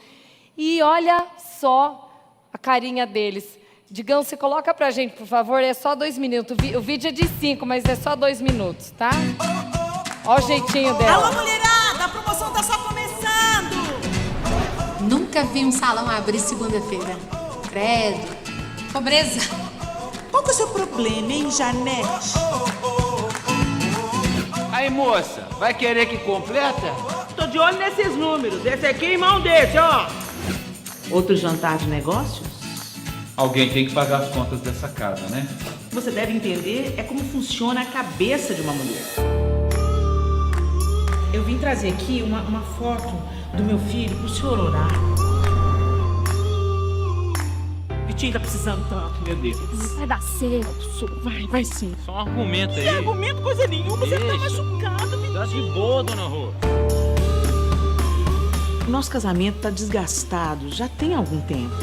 E olha só a carinha deles. Digão, você coloca pra gente, por favor, é só 2 minutos. O vídeo é de 5, mas é só 2 minutos, tá? Ó o jeitinho dela. Alô, mulherada, a promoção tá só começando! Nunca vi um salão abrir segunda-feira. Credo. Pobreza. Qual que é o seu problema, hein, Janete? Aí, moça, vai querer que completa? Tô de olho nesses números. Esse aqui em mão desse, ó. Outro jantar de negócios? Alguém tem que pagar as contas dessa casa, né? Você deve entender é como funciona a cabeça de uma mulher. Eu vim trazer aqui uma foto do meu filho pro senhor orar. Vitinho tá precisando tanto, meu Deus. Vai dar certo, senhor. Vai sim. Só um argumento aí. Não argumento coisa nenhuma, você tá machucado, Vitinho. Tá de boa, dona Rô. O nosso casamento tá desgastado, já tem algum tempo.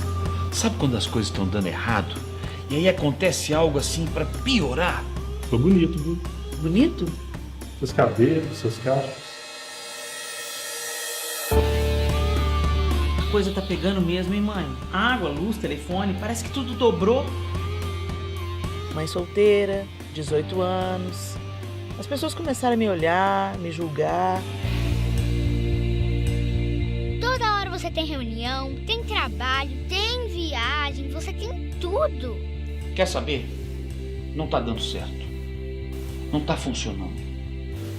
Sabe quando as coisas estão dando errado? E aí acontece algo assim pra piorar? Ficou bonito, viu? Bonito? Seus cabelos, seus cachos. A coisa tá pegando mesmo, hein, mãe? Água, luz, telefone, parece que tudo dobrou. Mãe solteira, 18 anos. As pessoas começaram a me olhar, me julgar. Toda hora você tem reunião, tem trabalho, tem viagem, você tem tudo. Quer saber? Não tá dando certo. Não tá funcionando.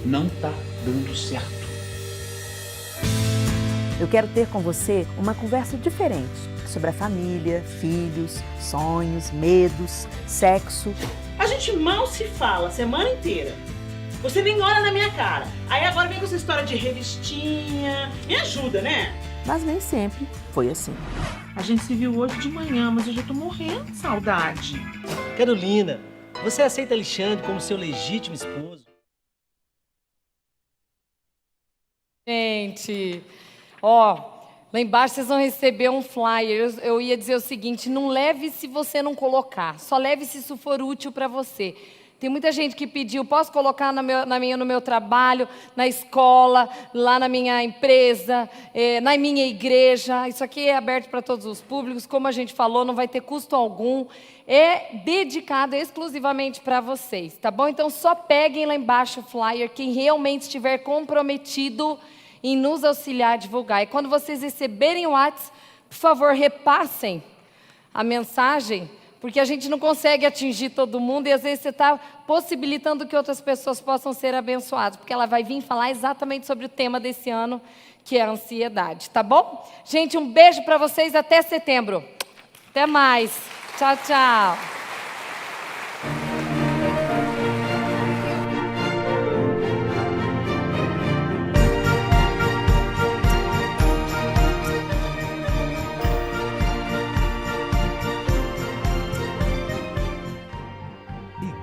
Não tá dando certo. Eu quero ter com você uma conversa diferente sobre a família, filhos, sonhos, medos, sexo. A gente mal se fala a semana inteira. Você nem olha na minha cara. Aí agora vem com essa história de revistinha. Me ajuda, né? Mas nem sempre foi assim. A gente se viu hoje de manhã, mas eu já tô morrendo de saudade. Carolina, você aceita Alexandre como seu legítimo esposo? Gente, ó, lá embaixo vocês vão receber um flyer. Eu ia dizer o seguinte, não leve se você não colocar, só leve se isso for útil para você. Tem muita gente que pediu, posso colocar no meu trabalho, na escola, lá na minha empresa, na minha igreja. Isso aqui é aberto para todos os públicos, como a gente falou, não vai ter custo algum. É dedicado exclusivamente para vocês, tá bom? Então só peguem lá embaixo o flyer, quem realmente estiver comprometido em nos auxiliar a divulgar. E quando vocês receberem o WhatsApp, por favor, repassem a mensagem, porque a gente não consegue atingir todo mundo e às vezes você está possibilitando que outras pessoas possam ser abençoadas, porque ela vai vir falar exatamente sobre o tema desse ano, que é a ansiedade, tá bom? Gente, um beijo para vocês, até setembro. Até mais. Tchau, tchau.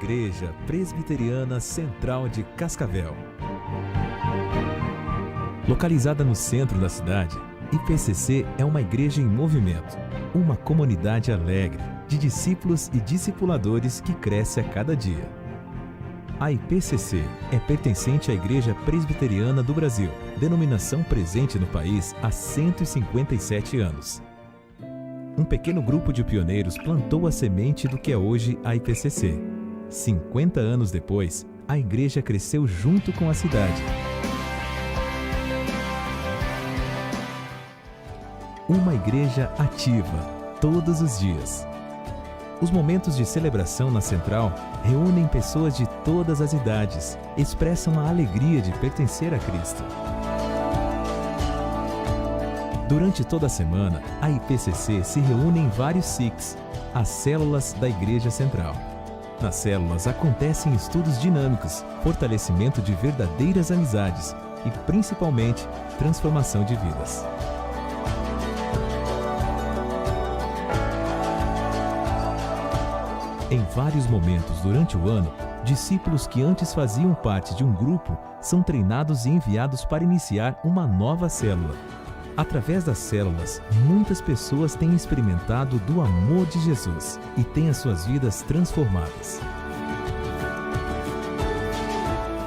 Igreja Presbiteriana Central de Cascavel. Localizada no centro da cidade, IPCC é uma igreja em movimento, uma comunidade alegre, de discípulos e discipuladores que cresce a cada dia. A IPCC é pertencente à Igreja Presbiteriana do Brasil, denominação presente no país há 157 anos. Um pequeno grupo de pioneiros plantou a semente do que é hoje a IPCC. 50 anos depois, a igreja cresceu junto com a cidade. Uma igreja ativa, todos os dias. Os momentos de celebração na Central reúnem pessoas de todas as idades, expressam a alegria de pertencer a Cristo. Durante toda a semana, a IPCC se reúne em vários SICs, as células da Igreja Central. Nas células acontecem estudos dinâmicos, fortalecimento de verdadeiras amizades e, principalmente, transformação de vidas. Em vários momentos durante o ano, discípulos que antes faziam parte de um grupo são treinados e enviados para iniciar uma nova célula. Através das células, muitas pessoas têm experimentado do amor de Jesus e têm as suas vidas transformadas.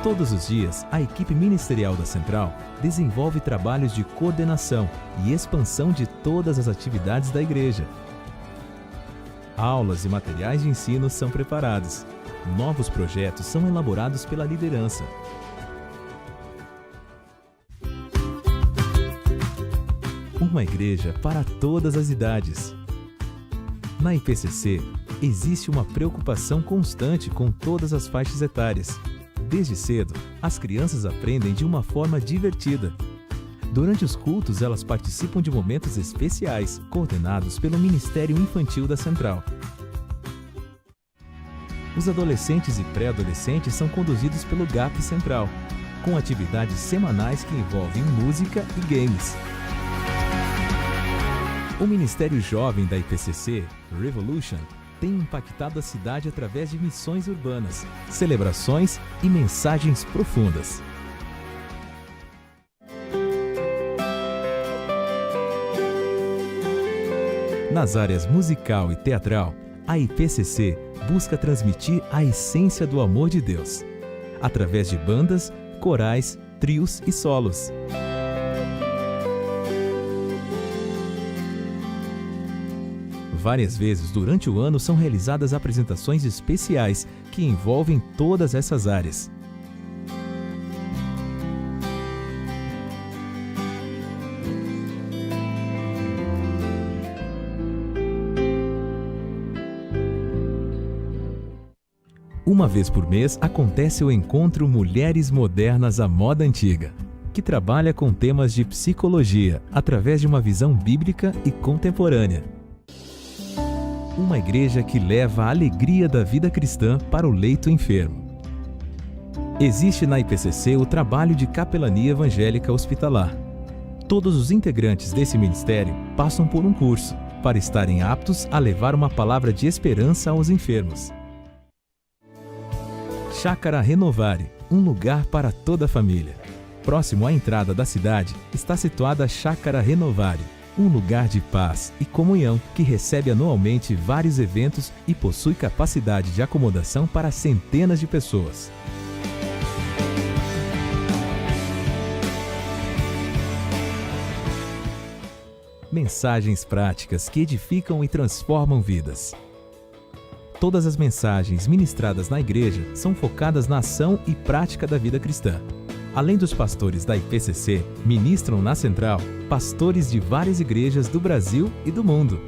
Todos os dias, a equipe ministerial da Central desenvolve trabalhos de coordenação e expansão de todas as atividades da igreja. aulas e materiais de ensino são preparados. Novos projetos são elaborados pela liderança. Uma igreja para todas as idades. Na IPCC, existe uma preocupação constante com todas as faixas etárias. Desde cedo, as crianças aprendem de uma forma divertida. Durante os cultos, elas participam de momentos especiais, coordenados pelo Ministério Infantil da Central. Os adolescentes e pré-adolescentes são conduzidos pelo GAP Central, com atividades semanais que envolvem música e games. O Ministério Jovem da IPCC, Revolution, tem impactado a cidade através de missões urbanas, celebrações e mensagens profundas. Nas áreas musical e teatral, a IPCC busca transmitir a essência do amor de Deus, através de bandas, corais, trios e solos. Várias vezes durante o ano são realizadas apresentações especiais que envolvem todas essas áreas. Uma vez por mês acontece o encontro Mulheres Modernas à Moda Antiga, que trabalha com temas de psicologia através de uma visão bíblica e contemporânea. Uma igreja que leva a alegria da vida cristã para o leito enfermo. Existe na IPCC o trabalho de capelania evangélica hospitalar. Todos os integrantes desse ministério passam por um curso para estarem aptos a levar uma palavra de esperança aos enfermos. Chácara Renovare, um lugar para toda a família. Próximo à entrada da cidade está situada a Chácara Renovare, um lugar de paz e comunhão que recebe anualmente vários eventos e possui capacidade de acomodação para centenas de pessoas. Mensagens práticas que edificam e transformam vidas. Todas as mensagens ministradas na igreja são focadas na ação e prática da vida cristã. Além dos pastores da IPCC, ministram na Central pastores de várias igrejas do Brasil e do mundo.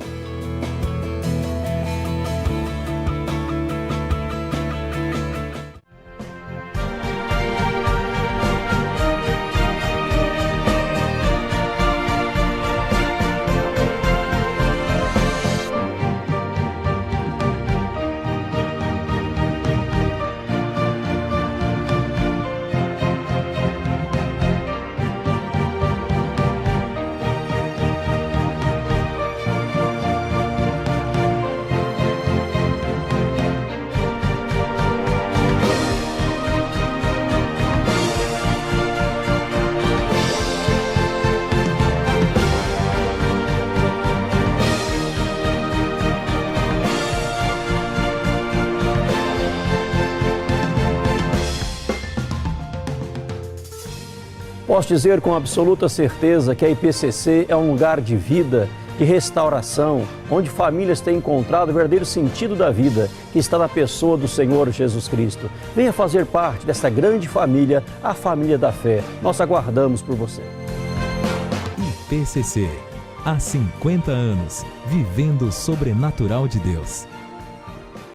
Posso dizer com absoluta certeza que a IPCC é um lugar de vida, de restauração, onde famílias têm encontrado o verdadeiro sentido da vida, que está na pessoa do Senhor Jesus Cristo. Venha fazer parte dessa grande família, a família da fé. Nós aguardamos por você. IPCC, há 50 anos, vivendo o sobrenatural de Deus.